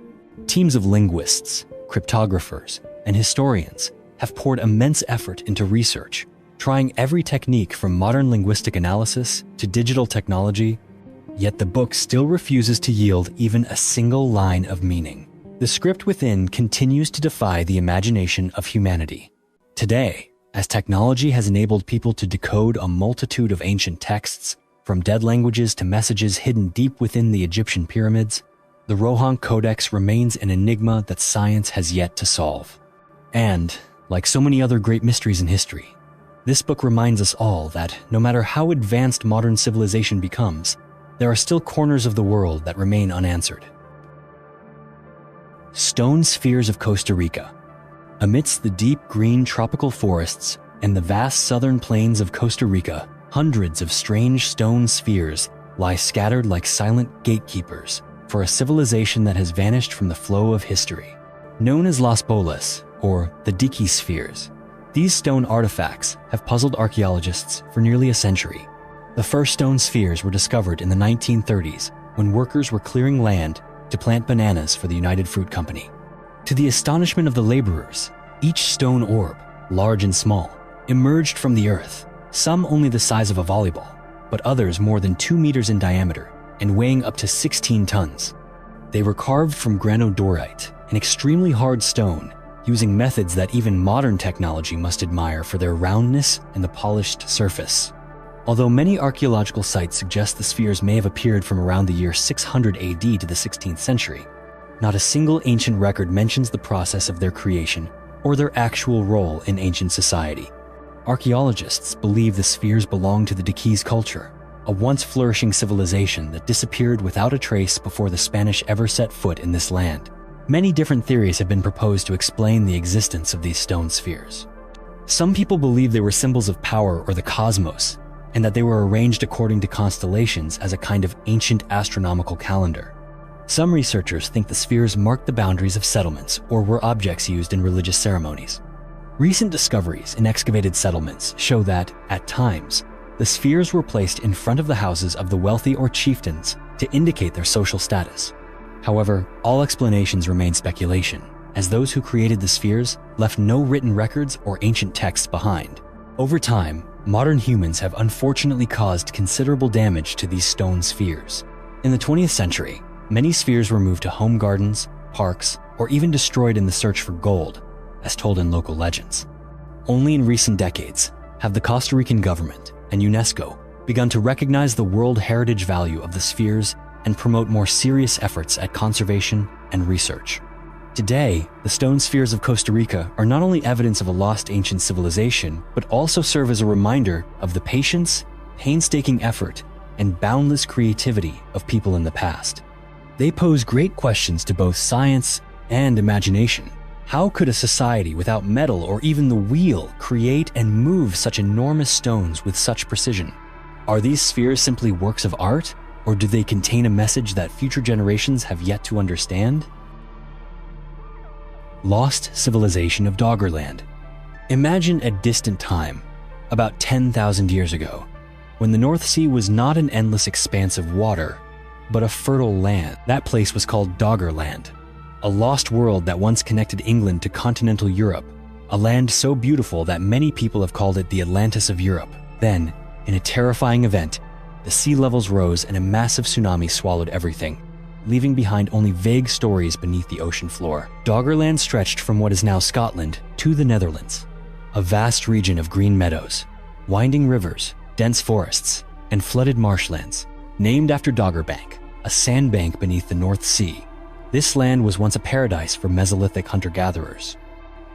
Teams of linguists, cryptographers, and historians have poured immense effort into research, trying every technique from modern linguistic analysis to digital technology, yet the book still refuses to yield even a single line of meaning. The script within continues to defy the imagination of humanity. Today, as technology has enabled people to decode a multitude of ancient texts, from dead languages to messages hidden deep within the Egyptian pyramids, the Rohonc Codex remains an enigma that science has yet to solve. And, like so many other great mysteries in history, this book reminds us all that no matter how advanced modern civilization becomes, there are still corners of the world that remain unanswered. Stone spheres of Costa Rica. Amidst the deep green tropical forests and the vast southern plains of Costa Rica, hundreds of strange stone spheres lie scattered like silent gatekeepers for a civilization that has vanished from the flow of history. Known as Las Bolas, or the Diki spheres, These stone artifacts have puzzled archaeologists for nearly a century. The first stone spheres were discovered in the 1930s when workers were clearing land to plant bananas for the United Fruit Company. To the astonishment of the laborers, each stone orb, large and small, emerged from the earth, some only the size of a volleyball, but others more than 2 meters in diameter and weighing up to 16 tons. They were carved from granodorite, an extremely hard stone, using methods that even modern technology must admire for their roundness and the polished surface. Although many archaeological sites suggest the spheres may have appeared from around the year 600 AD to the 16th century, not a single ancient record mentions the process of their creation or their actual role in ancient society. Archaeologists believe the spheres belong to the Doggerland culture, a once flourishing civilization that disappeared without a trace before the Spanish ever set foot in this land. Many different theories have been proposed to explain the existence of these stone spheres. Some people believe they were symbols of power or the cosmos, and that they were arranged according to constellations as a kind of ancient astronomical calendar. Some researchers think the spheres marked the boundaries of settlements or were objects used in religious ceremonies. Recent discoveries in excavated settlements show that, at times, the spheres were placed in front of the houses of the wealthy or chieftains to indicate their social status. However, all explanations remain speculation, as those who created the spheres left no written records or ancient texts behind. Over time, modern humans have unfortunately caused considerable damage to these stone spheres. In the 20th century, many spheres were moved to home gardens, parks, or even destroyed in the search for gold, as told in local legends. Only in recent decades have the Costa Rican government and UNESCO begun to recognize the world heritage value of the spheres and promote more serious efforts at conservation and research. Today, the stone spheres of Costa Rica are not only evidence of a lost ancient civilization, but also serve as a reminder of the patience, painstaking effort, and boundless creativity of people in the past. They pose great questions to both science and imagination. How could a society without metal or even the wheel create and move such enormous stones with such precision? Are these spheres simply works of art, or do they contain a message that future generations have yet to understand? Lost civilization of Doggerland. Imagine a distant time, about 10,000 years ago, when the North Sea was not an endless expanse of water, but a fertile land. That place was called Doggerland, a lost world that once connected England to continental Europe, a land so beautiful that many people have called it the Atlantis of Europe. Then, in a terrifying event, the sea levels rose and a massive tsunami swallowed everything, leaving behind only vague stories beneath the ocean floor. Doggerland stretched from what is now Scotland to the Netherlands, a vast region of green meadows, winding rivers, dense forests, and flooded marshlands. Named after Doggerbank, a sandbank beneath the North Sea, this land was once a paradise for Mesolithic hunter-gatherers.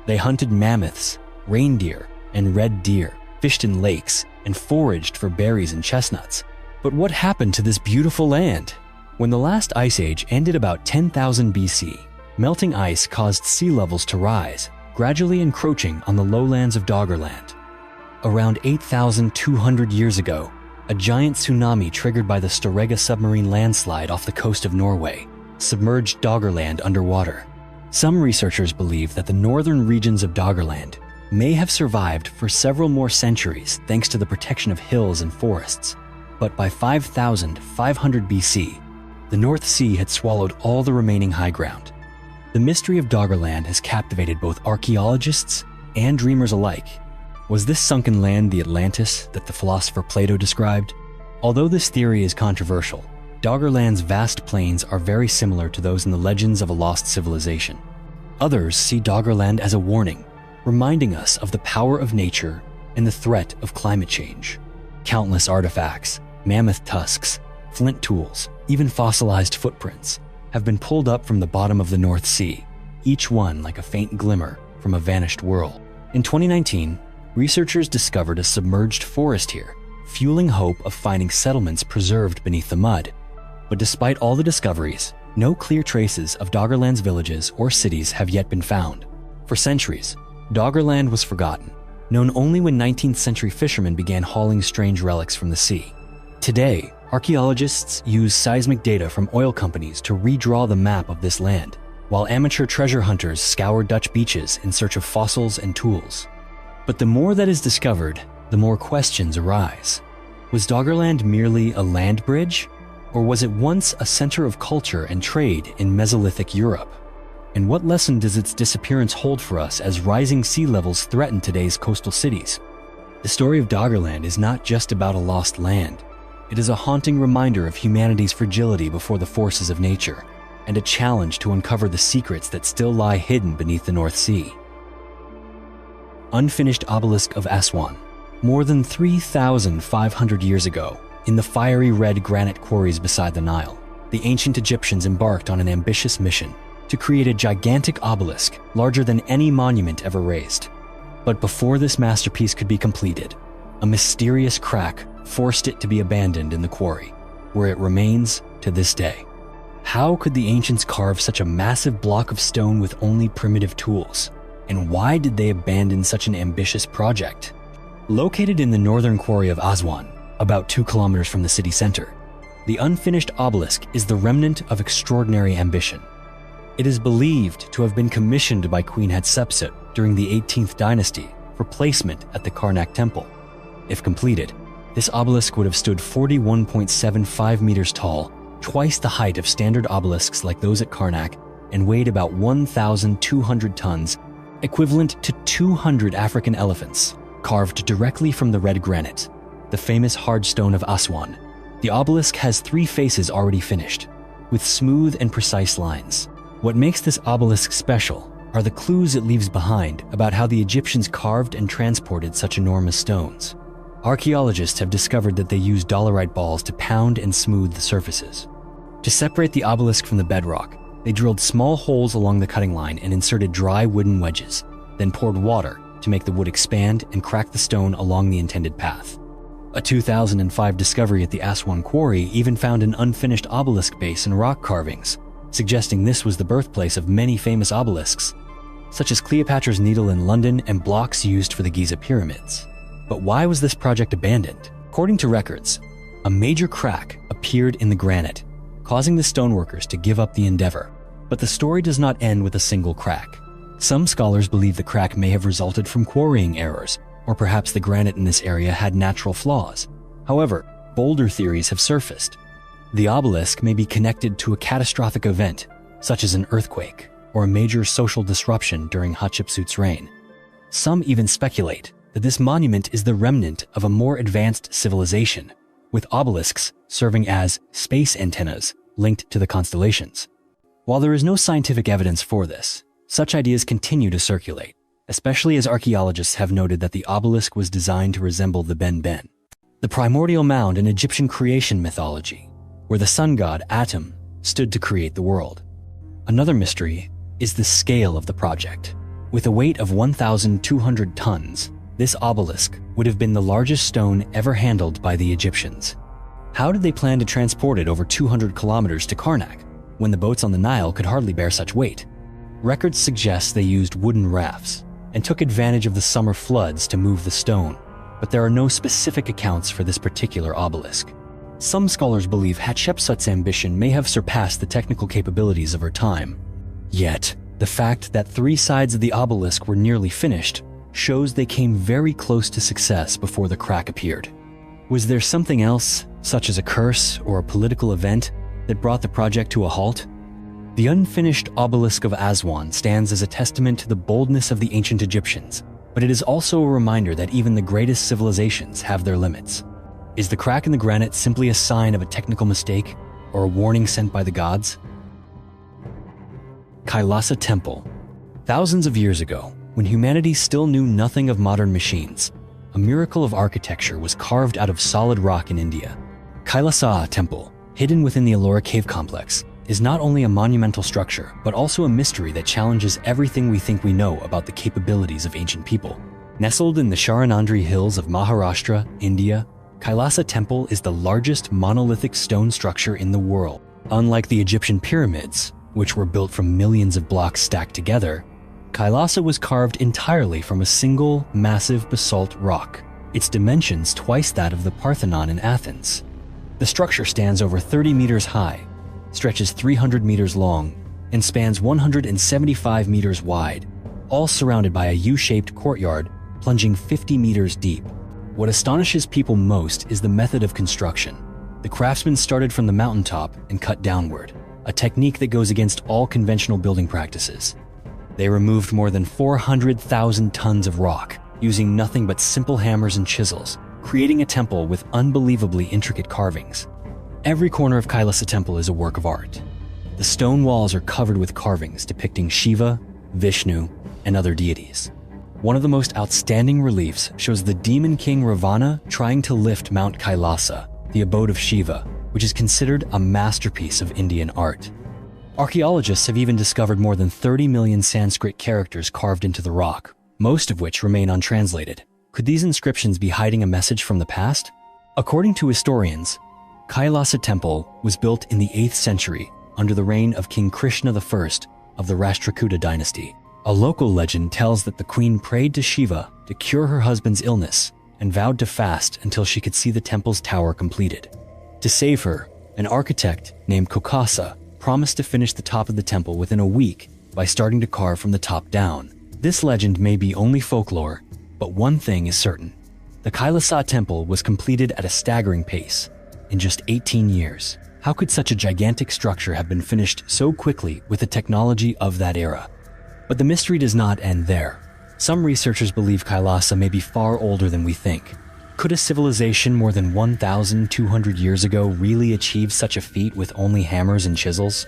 They hunted mammoths, reindeer, and red deer, fished in lakes, and foraged for berries and chestnuts. But what happened to this beautiful land? When the last ice age ended about 10,000 BC, melting ice caused sea levels to rise, gradually encroaching on the lowlands of Doggerland. Around 8,200 years ago, a giant tsunami triggered by the Storegga submarine landslide off the coast of Norway submerged Doggerland underwater. Some researchers believe that the northern regions of Doggerland may have survived for several more centuries thanks to the protection of hills and forests. But by 5,500 BC, the North Sea had swallowed all the remaining high ground. The mystery of Doggerland has captivated both archaeologists and dreamers alike. Was this sunken land the Atlantis that the philosopher Plato described? Although this theory is controversial, Doggerland's vast plains are very similar to those in the legends of a lost civilization. Others see Doggerland as a warning, reminding us of the power of nature and the threat of climate change. Countless artifacts, mammoth tusks, flint tools, even fossilized footprints have been pulled up from the bottom of the North Sea, each one like a faint glimmer from a vanished world. In 2019, researchers discovered a submerged forest here, fueling hope of finding settlements preserved beneath the mud. But despite all the discoveries, no clear traces of Doggerland's villages or cities have yet been found. For centuries, Doggerland was forgotten, known only when 19th century fishermen began hauling strange relics from the sea. Today, archaeologists use seismic data from oil companies to redraw the map of this land, while amateur treasure hunters scour Dutch beaches in search of fossils and tools. But the more that is discovered, the more questions arise. Was Doggerland merely a land bridge? Or was it once a center of culture and trade in Mesolithic Europe? And what lesson does its disappearance hold for us as rising sea levels threaten today's coastal cities? The story of Doggerland is not just about a lost land. It is a haunting reminder of humanity's fragility before the forces of nature, and a challenge to uncover the secrets that still lie hidden beneath the North Sea. Unfinished obelisk of Aswan. More than 3,500 years ago, in the fiery red granite quarries beside the Nile, the ancient Egyptians embarked on an ambitious mission to create a gigantic obelisk larger than any monument ever raised. But before this masterpiece could be completed, a mysterious crack forced it to be abandoned in the quarry, where it remains to this day. How could the ancients carve such a massive block of stone with only primitive tools? And why did they abandon such an ambitious project? Located in the northern quarry of Aswan, about 2 kilometers from the city center, the unfinished obelisk is the remnant of extraordinary ambition. It is believed to have been commissioned by Queen Hatshepsut during the 18th dynasty for placement at the Karnak Temple. If completed, this obelisk would have stood 41.75 meters tall, twice the height of standard obelisks like those at Karnak, and weighed about 1,200 tons, equivalent to 200 African elephants, carved directly from the red granite, the famous hard stone of Aswan. The obelisk has 3 faces already finished, with smooth and precise lines. What makes this obelisk special are the clues it leaves behind about how the Egyptians carved and transported such enormous stones. Archaeologists have discovered that they used dolerite balls to pound and smooth the surfaces. To separate the obelisk from the bedrock, they drilled small holes along the cutting line and inserted dry wooden wedges, then poured water to make the wood expand and crack the stone along the intended path. A 2005 discovery at the Aswan quarry even found an unfinished obelisk base and rock carvings, suggesting this was the birthplace of many famous obelisks, such as Cleopatra's Needle in London and blocks used for the Giza pyramids. But why was this project abandoned? According to records, a major crack appeared in the granite, causing the stoneworkers to give up the endeavor. But the story does not end with a single crack. Some scholars believe the crack may have resulted from quarrying errors, or perhaps the granite in this area had natural flaws. However, bolder theories have surfaced. The obelisk may be connected to a catastrophic event, such as an earthquake or a major social disruption during Hatshepsut's reign. Some even speculate that this monument is the remnant of a more advanced civilization, with obelisks serving as space antennas linked to the constellations. While there is no scientific evidence for this, such ideas continue to circulate, especially as archaeologists have noted that the obelisk was designed to resemble the Ben, the primordial mound in Egyptian creation mythology, where the sun god Atum stood to create the world. Another mystery is the scale of the project. With a weight of 1,200 tons, this obelisk would have been the largest stone ever handled by the Egyptians. How did they plan to transport it over 200 kilometers to Karnak, when the boats on the Nile could hardly bear such weight? Records suggest they used wooden rafts and took advantage of the summer floods to move the stone, but there are no specific accounts for this particular obelisk. Some scholars believe Hatshepsut's ambition may have surpassed the technical capabilities of her time. Yet, the fact that 3 sides of the obelisk were nearly finished shows they came very close to success before the crack appeared. Was there something else, such as a curse or a political event, that brought the project to a halt? The unfinished obelisk of Aswan stands as a testament to the boldness of the ancient Egyptians, but it is also a reminder that even the greatest civilizations have their limits. Is the crack in the granite simply a sign of a technical mistake, or a warning sent by the gods? Kailasa Temple. Thousands of years ago, when humanity still knew nothing of modern machines, a miracle of architecture was carved out of solid rock in India. Kailasa Temple, hidden within the Ellora cave complex, is not only a monumental structure, but also a mystery that challenges everything we think we know about the capabilities of ancient people. Nestled in the Sharanandri hills of Maharashtra, India, Kailasa Temple is the largest monolithic stone structure in the world. Unlike the Egyptian pyramids, which were built from millions of blocks stacked together, Kailasa was carved entirely from a single, massive basalt rock, its dimensions twice that of the Parthenon in Athens. The structure stands over 30 meters high, stretches 300 meters long, and spans 175 meters wide, all surrounded by a U-shaped courtyard plunging 50 meters deep. What astonishes people most is the method of construction. The craftsmen started from the mountaintop and cut downward, a technique that goes against all conventional building practices. They removed more than 400,000 tons of rock, using nothing but simple hammers and chisels, creating a temple with unbelievably intricate carvings. Every corner of Kailasa Temple is a work of art. The stone walls are covered with carvings depicting Shiva, Vishnu, and other deities. One of the most outstanding reliefs shows the demon king Ravana trying to lift Mount Kailasa, the abode of Shiva, which is considered a masterpiece of Indian art. Archaeologists have even discovered more than 30 million Sanskrit characters carved into the rock, most of which remain untranslated. Could these inscriptions be hiding a message from the past? According to historians, Kailasa Temple was built in the 8th century under the reign of King Krishna I of the Rashtrakuta dynasty. A local legend tells that the queen prayed to Shiva to cure her husband's illness and vowed to fast until she could see the temple's tower completed. To save her, an architect named Kokasa promised to finish the top of the temple within a week by starting to carve from the top down. This legend may be only folklore, but one thing is certain. The Kailasa Temple was completed at a staggering pace, in just 18 years. How could such a gigantic structure have been finished so quickly with the technology of that era? But the mystery does not end there. Some researchers believe Kailasa may be far older than we think. Could a civilization more than 1,200 years ago really achieve such a feat with only hammers and chisels?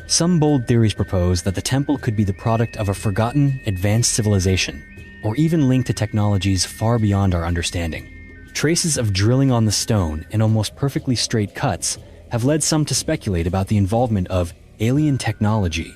Some bold theories propose that the temple could be the product of a forgotten, advanced civilization, or even linked to technologies far beyond our understanding. Traces of drilling on the stone and almost perfectly straight cuts have led some to speculate about the involvement of alien technology.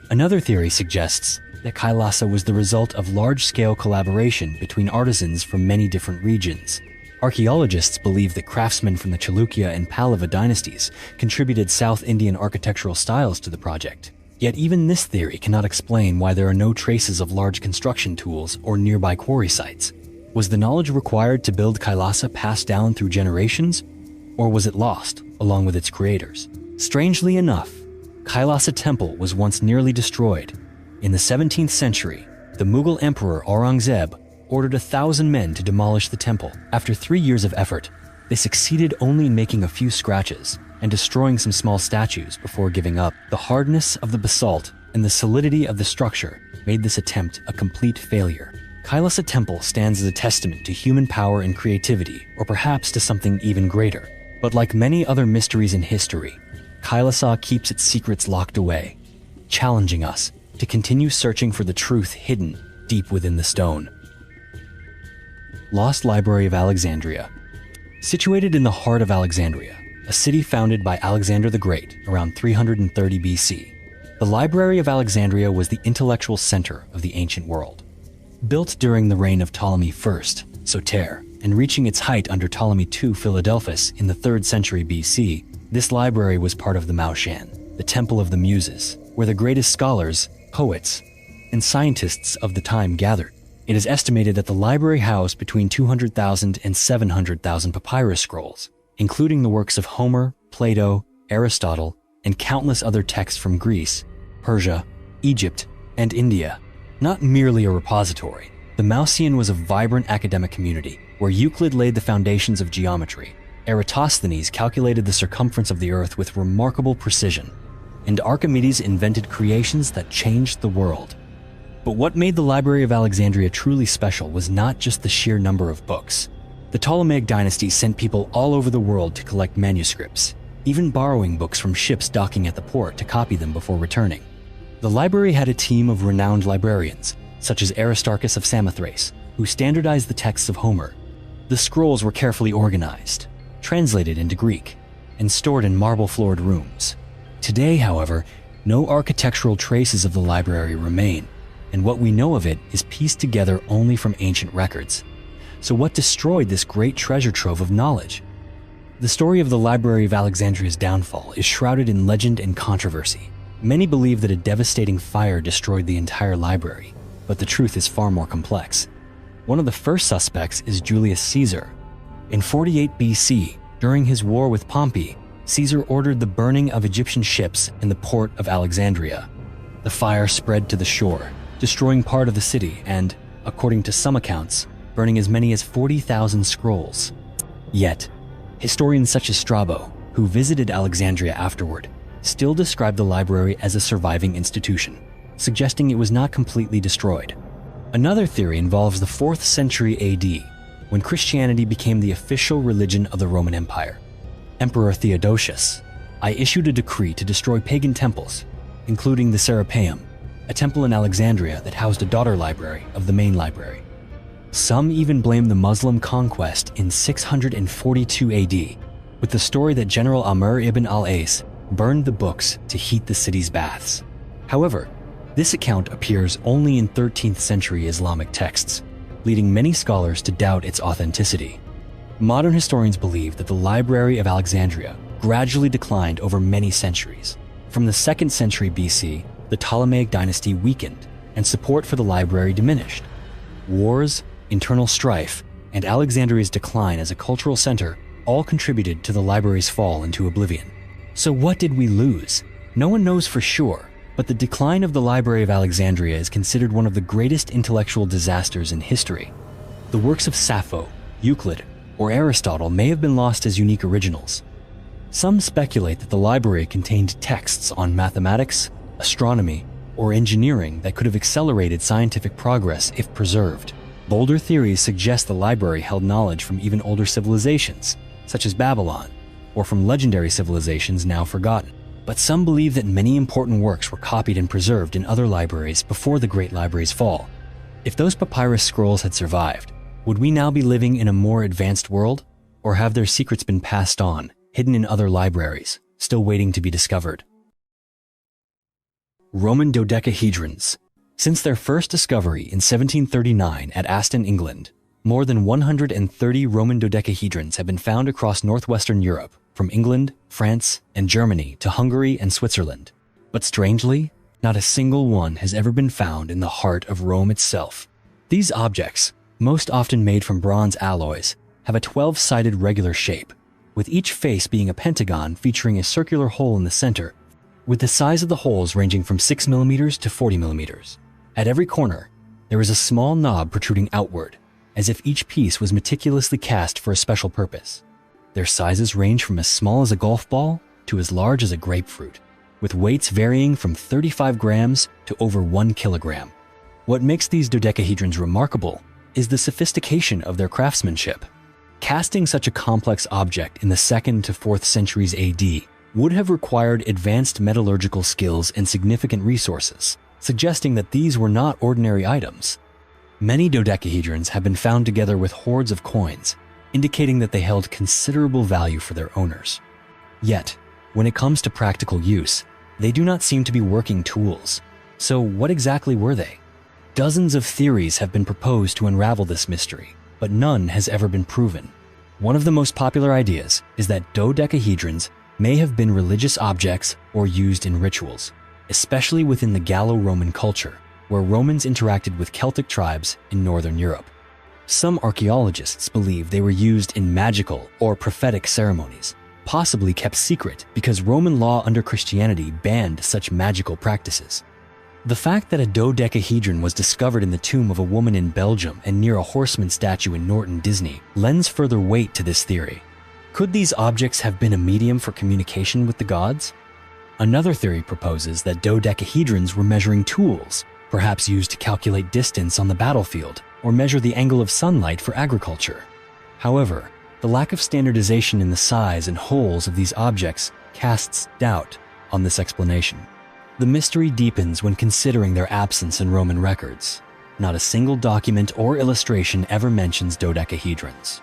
Another theory suggests that Kailasa was the result of large-scale collaboration between artisans from many different regions. Archaeologists believe that craftsmen from the Chalukya and Pallava dynasties contributed South Indian architectural styles to the project. Yet even this theory cannot explain why there are no traces of large construction tools or nearby quarry sites. Was the knowledge required to build Kailasa passed down through generations, or was it lost along with its creators? Strangely enough, Kailasa Temple was once nearly destroyed. In the 17th century, the Mughal Emperor Aurangzeb ordered 1,000 men to demolish the temple. After 3 years of effort, they succeeded only in making a few scratches and destroying some small statues before giving up. The hardness of the basalt and the solidity of the structure made this attempt a complete failure. Kailasa Temple stands as a testament to human power and creativity, or perhaps to something even greater. But like many other mysteries in history, Kailasa keeps its secrets locked away, challenging us to continue searching for the truth hidden deep within the stone. Lost Library of Alexandria. Situated in the heart of Alexandria, a city founded by Alexander the Great around 330 BC, the Library of Alexandria was the intellectual center of the ancient world. Built during the reign of Ptolemy I, Soter, and reaching its height under Ptolemy II Philadelphus in the 3rd century BC, this library was part of the Maoshan, the Temple of the Muses, where the greatest scholars, poets, and scientists of the time gathered. It is estimated that the library housed between 200,000 and 700,000 papyrus scrolls, including the works of Homer, Plato, Aristotle, and countless other texts from Greece, Persia, Egypt, and India. Not merely a repository, the Maoshan was a vibrant academic community where Euclid laid the foundations of geometry, Eratosthenes calculated the circumference of the Earth with remarkable precision, and Archimedes invented creations that changed the world. But what made the Library of Alexandria truly special was not just the sheer number of books. The Ptolemaic dynasty sent people all over the world to collect manuscripts, even borrowing books from ships docking at the port to copy them before returning. The library had a team of renowned librarians, such as Aristarchus of Samothrace, who standardized the texts of Homer. The scrolls were carefully organized, translated into Greek, and stored in marble-floored rooms. Today, however, no architectural traces of the library remain, and what we know of it is pieced together only from ancient records. So what destroyed this great treasure trove of knowledge? The story of the Library of Alexandria's downfall is shrouded in legend and controversy. Many believe that a devastating fire destroyed the entire library, but the truth is far more complex. One of the first suspects is Julius Caesar. In 48 BC, during his war with Pompey, Caesar ordered the burning of Egyptian ships in the port of Alexandria. The fire spread to the shore, destroying part of the city and, according to some accounts, burning as many as 40,000 scrolls. Yet, historians such as Strabo, who visited Alexandria afterward, still describe the library as a surviving institution, suggesting it was not completely destroyed. Another theory involves the 4th century AD, when Christianity became the official religion of the Roman Empire. Emperor Theodosius I issued a decree to destroy pagan temples, including the Serapeum, a temple in Alexandria that housed a daughter library of the main library. Some even blame the Muslim conquest in 642 AD, with the story that General Amr ibn al-As burned the books to heat the city's baths. However, this account appears only in 13th century Islamic texts, leading many scholars to doubt its authenticity. Modern historians believe that the Library of Alexandria gradually declined over many centuries. From the 2nd century BC, the Ptolemaic dynasty weakened, and support for the library diminished. Wars, internal strife, and Alexandria's decline as a cultural center all contributed to the library's fall into oblivion. So what did we lose? No one knows for sure, but the decline of the Library of Alexandria is considered one of the greatest intellectual disasters in history. The works of Sappho, Euclid, or Aristotle may have been lost as unique originals. Some speculate that the library contained texts on mathematics, astronomy, or engineering that could have accelerated scientific progress if preserved. Bolder theories suggest the library held knowledge from even older civilizations, such as Babylon, or from legendary civilizations now forgotten. But some believe that many important works were copied and preserved in other libraries before the Great Library's fall. If those papyrus scrolls had survived, would we now be living in a more advanced world? Or have their secrets been passed on, hidden in other libraries, still waiting to be discovered? Roman dodecahedrons. Since their first discovery in 1739 at Aston, England, more than 130 Roman dodecahedrons have been found across northwestern Europe, from England, France, and Germany to Hungary and Switzerland. But strangely, not a single one has ever been found in the heart of Rome itself. These objects, most often made from bronze alloys, have a 12-sided regular shape, with each face being a pentagon featuring a circular hole in the center, with the size of the holes ranging from 6 millimeters to 40 millimeters. At every corner, there is a small knob protruding outward, as if each piece was meticulously cast for a special purpose. Their sizes range from as small as a golf ball to as large as a grapefruit, with weights varying from 35 grams to over 1 kilogram. What makes these dodecahedrons remarkable is the sophistication of their craftsmanship. Casting such a complex object in the 2nd to 4th centuries AD would have required advanced metallurgical skills and significant resources, suggesting that these were not ordinary items. Many dodecahedrons have been found together with hoards of coins, indicating that they held considerable value for their owners. Yet, when it comes to practical use, they do not seem to be working tools. So what exactly were they? Dozens of theories have been proposed to unravel this mystery, but none has ever been proven. One of the most popular ideas is that dodecahedrons may have been religious objects or used in rituals, especially within the Gallo-Roman culture, where Romans interacted with Celtic tribes in northern Europe. Some archaeologists believe they were used in magical or prophetic ceremonies, possibly kept secret because Roman law under Christianity banned such magical practices. The fact that a dodecahedron was discovered in the tomb of a woman in Belgium and near a horseman statue in Norton, Disney, lends further weight to this theory. Could these objects have been a medium for communication with the gods? Another theory proposes that dodecahedrons were measuring tools, perhaps used to calculate distance on the battlefield or measure the angle of sunlight for agriculture. However, the lack of standardization in the size and holes of these objects casts doubt on this explanation. The mystery deepens when considering their absence in Roman records. Not a single document or illustration ever mentions dodecahedrons.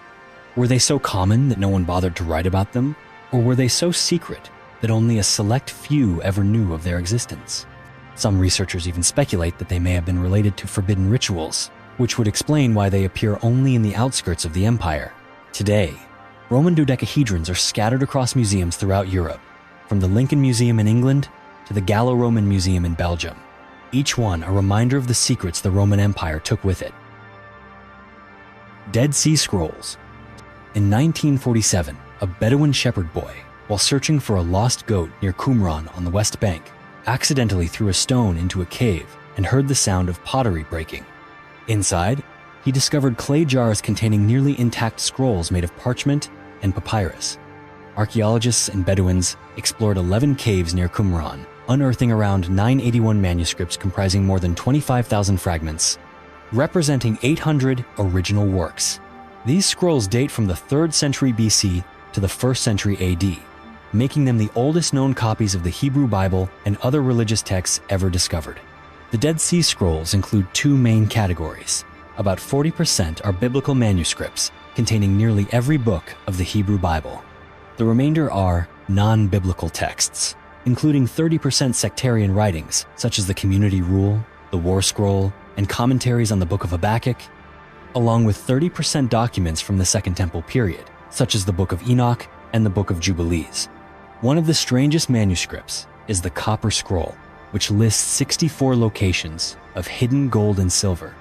Were they so common that no one bothered to write about them? Or were they so secret that only a select few ever knew of their existence? Some researchers even speculate that they may have been related to forbidden rituals, which would explain why they appear only in the outskirts of the empire. Today, Roman dodecahedrons are scattered across museums throughout Europe, from the Lincoln Museum in England to the Gallo-Roman Museum in Belgium, each one a reminder of the secrets the Roman Empire took with it. Dead Sea Scrolls. In 1947, a Bedouin shepherd boy, while searching for a lost goat near Qumran on the West Bank, accidentally threw a stone into a cave and heard the sound of pottery breaking. Inside, he discovered clay jars containing nearly intact scrolls made of parchment and papyrus. Archaeologists and Bedouins explored 11 caves near Qumran, unearthing around 981 manuscripts comprising more than 25,000 fragments, representing 800 original works. These scrolls date from the 3rd century BC to the 1st century AD, making them the oldest known copies of the Hebrew Bible and other religious texts ever discovered. The Dead Sea Scrolls include two main categories. About 40% are biblical manuscripts containing nearly every book of the Hebrew Bible. The remainder are non-biblical texts, including 30% sectarian writings such as the Community Rule, the War Scroll, and commentaries on the Book of Habakkuk, along with 30% documents from the Second Temple period, such as the Book of Enoch and the Book of Jubilees. One of the strangest manuscripts is the Copper Scroll, which lists 64 locations of hidden gold and silver.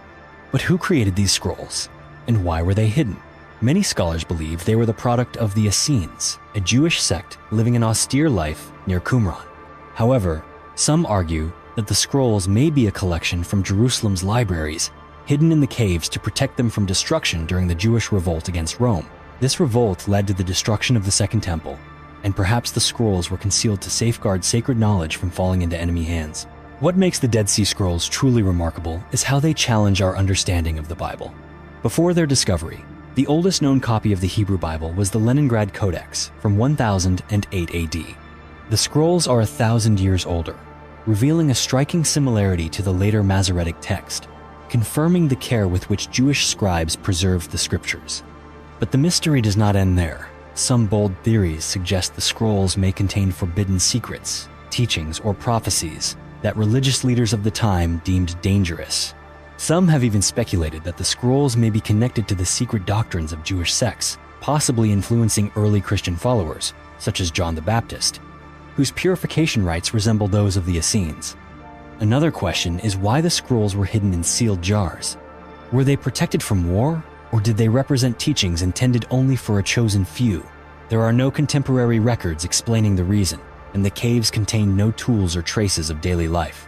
But who created these scrolls, and why were they hidden? Many scholars believe they were the product of the Essenes, a Jewish sect living an austere life near Qumran. However, some argue that the scrolls may be a collection from Jerusalem's libraries, hidden in the caves to protect them from destruction during the Jewish revolt against Rome. This revolt led to the destruction of the Second Temple, and perhaps the scrolls were concealed to safeguard sacred knowledge from falling into enemy hands. What makes the Dead Sea Scrolls truly remarkable is how they challenge our understanding of the Bible. Before their discovery, the oldest known copy of the Hebrew Bible was the Longyou Codex from 1008 AD. The scrolls are 1,000 years older, revealing a striking similarity to the later Masoretic text, confirming the care with which Jewish scribes preserved the scriptures. But the mystery does not end there. Some bold theories suggest the scrolls may contain forbidden secrets, teachings, or prophecies that religious leaders of the time deemed dangerous. Some have even speculated that the scrolls may be connected to the secret doctrines of Jewish sects, possibly influencing early Christian followers, such as John the Baptist, whose purification rites resemble those of the Essenes. Another question is why the scrolls were hidden in sealed jars. Were they protected from war, or did they represent teachings intended only for a chosen few? There are no contemporary records explaining the reason, and the caves contain no tools or traces of daily life.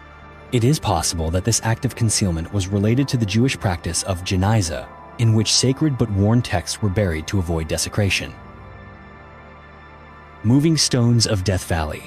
It is possible that this act of concealment was related to the Jewish practice of Geniza, in which sacred but worn texts were buried to avoid desecration. Moving stones of Death Valley.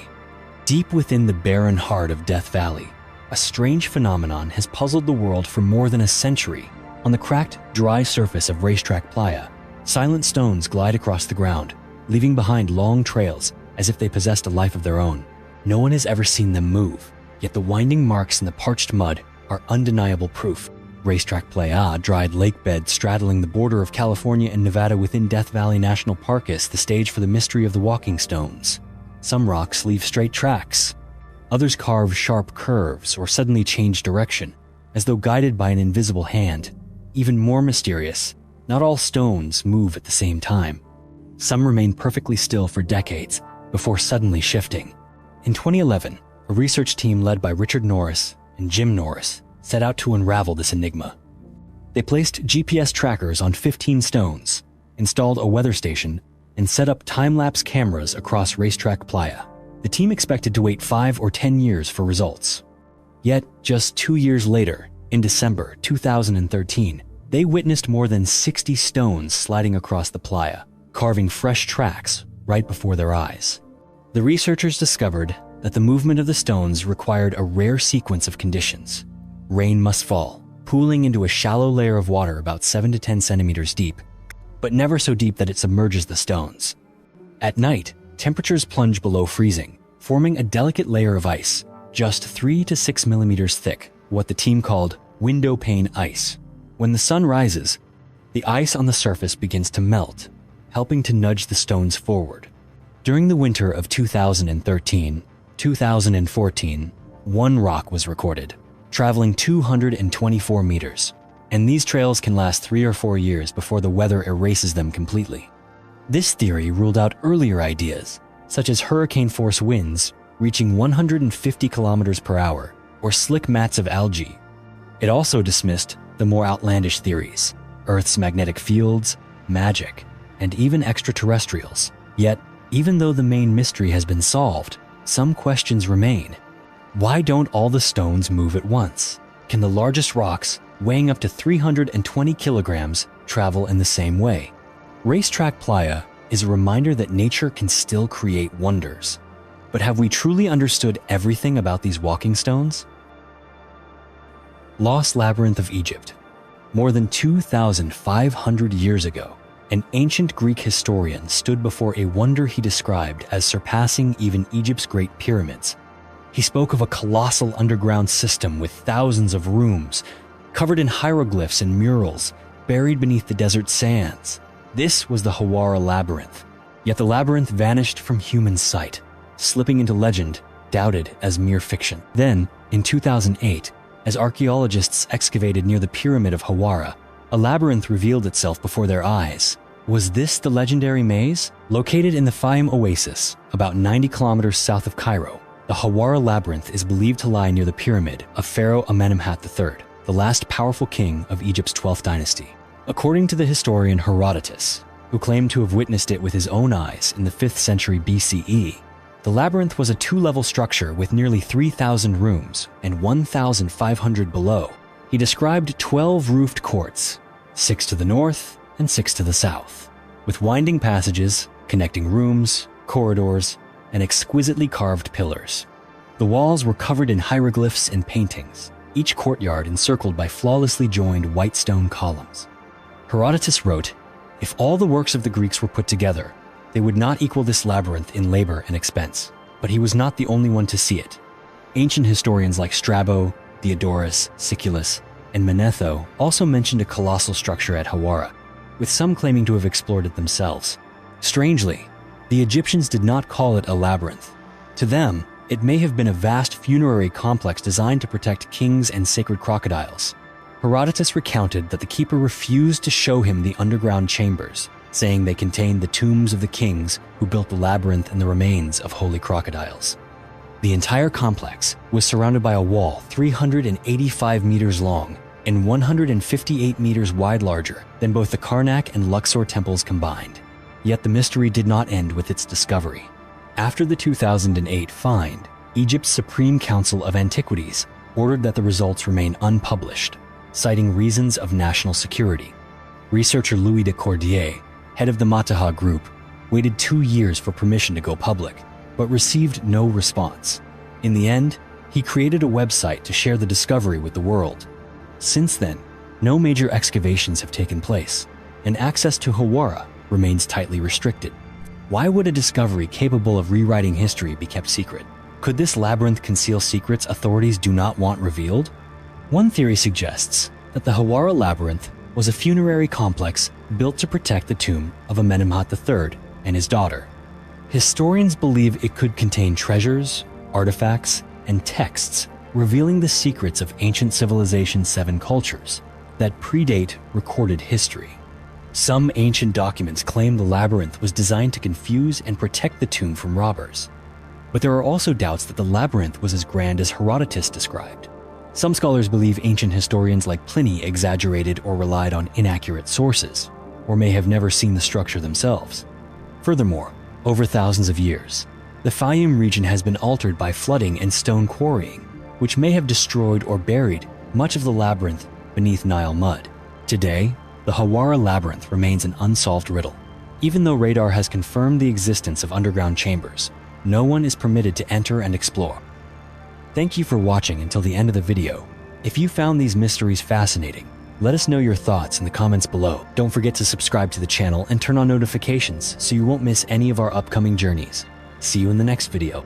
Deep within the barren heart of Death Valley, a strange phenomenon has puzzled the world for more than a century. On the cracked, dry surface of Racetrack Playa, silent stones glide across the ground, leaving behind long trails as if they possessed a life of their own. No one has ever seen them move, yet the winding marks in the parched mud are undeniable proof. Racetrack Playa, dried lake bed straddling the border of California and Nevada within Death Valley National Park, is the stage for the mystery of the walking stones. Some rocks leave straight tracks. Others carve sharp curves or suddenly change direction, as though guided by an invisible hand. Even more mysterious, not all stones move at the same time. Some remain perfectly still for decades before suddenly shifting. In 2011, a research team led by Richard Norris and Jim Norris set out to unravel this enigma. They placed GPS trackers on 15 stones, installed a weather station, and set up time-lapse cameras across Racetrack Playa. The team expected to wait 5 or 10 years for results. Yet, just 2 years later, in December 2013, they witnessed more than 60 stones sliding across the playa, carving fresh tracks right before their eyes. The researchers discovered that the movement of the stones required a rare sequence of conditions. Rain must fall, pooling into a shallow layer of water about 7 to 10 centimeters deep, but never so deep that it submerges the stones. At night, temperatures plunge below freezing, forming a delicate layer of ice, just 3 to 6 millimeters thick, what the team called window pane ice. When the sun rises, the ice on the surface begins to melt, helping to nudge the stones forward. During the winter of 2013-2014, one rock was recorded, traveling 224 meters, and these trails can last 3 or 4 years before the weather erases them completely. This theory ruled out earlier ideas, such as hurricane-force winds reaching 150 kilometers per hour, or slick mats of algae. It also dismissed the more outlandish theories, Earth's magnetic fields, magic, and even extraterrestrials. Yet, even though the main mystery has been solved, some questions remain. Why don't all the stones move at once? Can can the largest rocks, weighing up to 320 kilograms, travel in the same way? Racetrack Playa is a reminder that nature can still create wonders. But have we truly understood everything about these walking stones? Lost Labyrinth of Egypt. More than 2,500 years ago, an ancient Greek historian stood before a wonder he described as surpassing even Egypt's Great Pyramids. He spoke of a colossal underground system with thousands of rooms, covered in hieroglyphs and murals, buried beneath the desert sands. This was the Hawara Labyrinth. Yet the labyrinth vanished from human sight, slipping into legend, doubted as mere fiction. Then, in 2008, as archaeologists excavated near the Pyramid of Hawara, a labyrinth revealed itself before their eyes. Was this the legendary maze? Located in the Fayum Oasis, about 90 kilometers south of Cairo, the Hawara Labyrinth is believed to lie near the pyramid of Pharaoh Amenemhat III, the last powerful king of Egypt's 12th dynasty. According to the historian Herodotus, who claimed to have witnessed it with his own eyes in the 5th century BCE, the labyrinth was a two-level structure with nearly 3,000 rooms and 1,500 below. He described 12 roofed courts, 6 to the north and 6 to the south, with winding passages, connecting rooms, corridors, and exquisitely carved pillars. The walls were covered in hieroglyphs and paintings, each courtyard encircled by flawlessly joined white stone columns. Herodotus wrote, "If all the works of the Greeks were put together, they would not equal this labyrinth in labor and expense." But he was not the only one to see it. Ancient historians like Strabo, Diodorus, Siculus, and Manetho also mentioned a colossal structure at Hawara, with some claiming to have explored it themselves. Strangely, the Egyptians did not call it a labyrinth. To them, it may have been a vast funerary complex designed to protect kings and sacred crocodiles. Herodotus recounted that the keeper refused to show him the underground chambers, saying they contained the tombs of the kings who built the labyrinth and the remains of holy crocodiles. The entire complex was surrounded by a wall 385 meters long and 158 meters wide, larger than both the Karnak and Luxor temples combined. Yet the mystery did not end with its discovery. After the 2008 find, Egypt's Supreme Council of Antiquities ordered that the results remain unpublished, citing reasons of national security. Researcher Louis de Cordier, head of the Mataha Group, waited 2 years for permission to go public, but received no response. In the end, he created a website to share the discovery with the world. Since then, no major excavations have taken place, and access to Hawara remains tightly restricted. Why would a discovery capable of rewriting history be kept secret? Could this labyrinth conceal secrets authorities do not want revealed? One theory suggests that the Hawara Labyrinth was a funerary complex built to protect the tomb of Amenemhat III and his daughter. Historians believe it could contain treasures, artifacts, and texts revealing the secrets of ancient civilization's 7 cultures that predate recorded history. Some ancient documents claim the labyrinth was designed to confuse and protect the tomb from robbers. But there are also doubts that the labyrinth was as grand as Herodotus described. Some scholars believe ancient historians like Pliny exaggerated or relied on inaccurate sources, or may have never seen the structure themselves. Furthermore, over thousands of years, the Fayum region has been altered by flooding and stone quarrying, which may have destroyed or buried much of the labyrinth beneath Nile mud. Today, the Hawara Labyrinth remains an unsolved riddle. Even though radar has confirmed the existence of underground chambers, no one is permitted to enter and explore. Thank you for watching until the end of the video. If you found these mysteries fascinating, let us know your thoughts in the comments below. Don't forget to subscribe to the channel and turn on notifications so you won't miss any of our upcoming journeys. See you in the next video.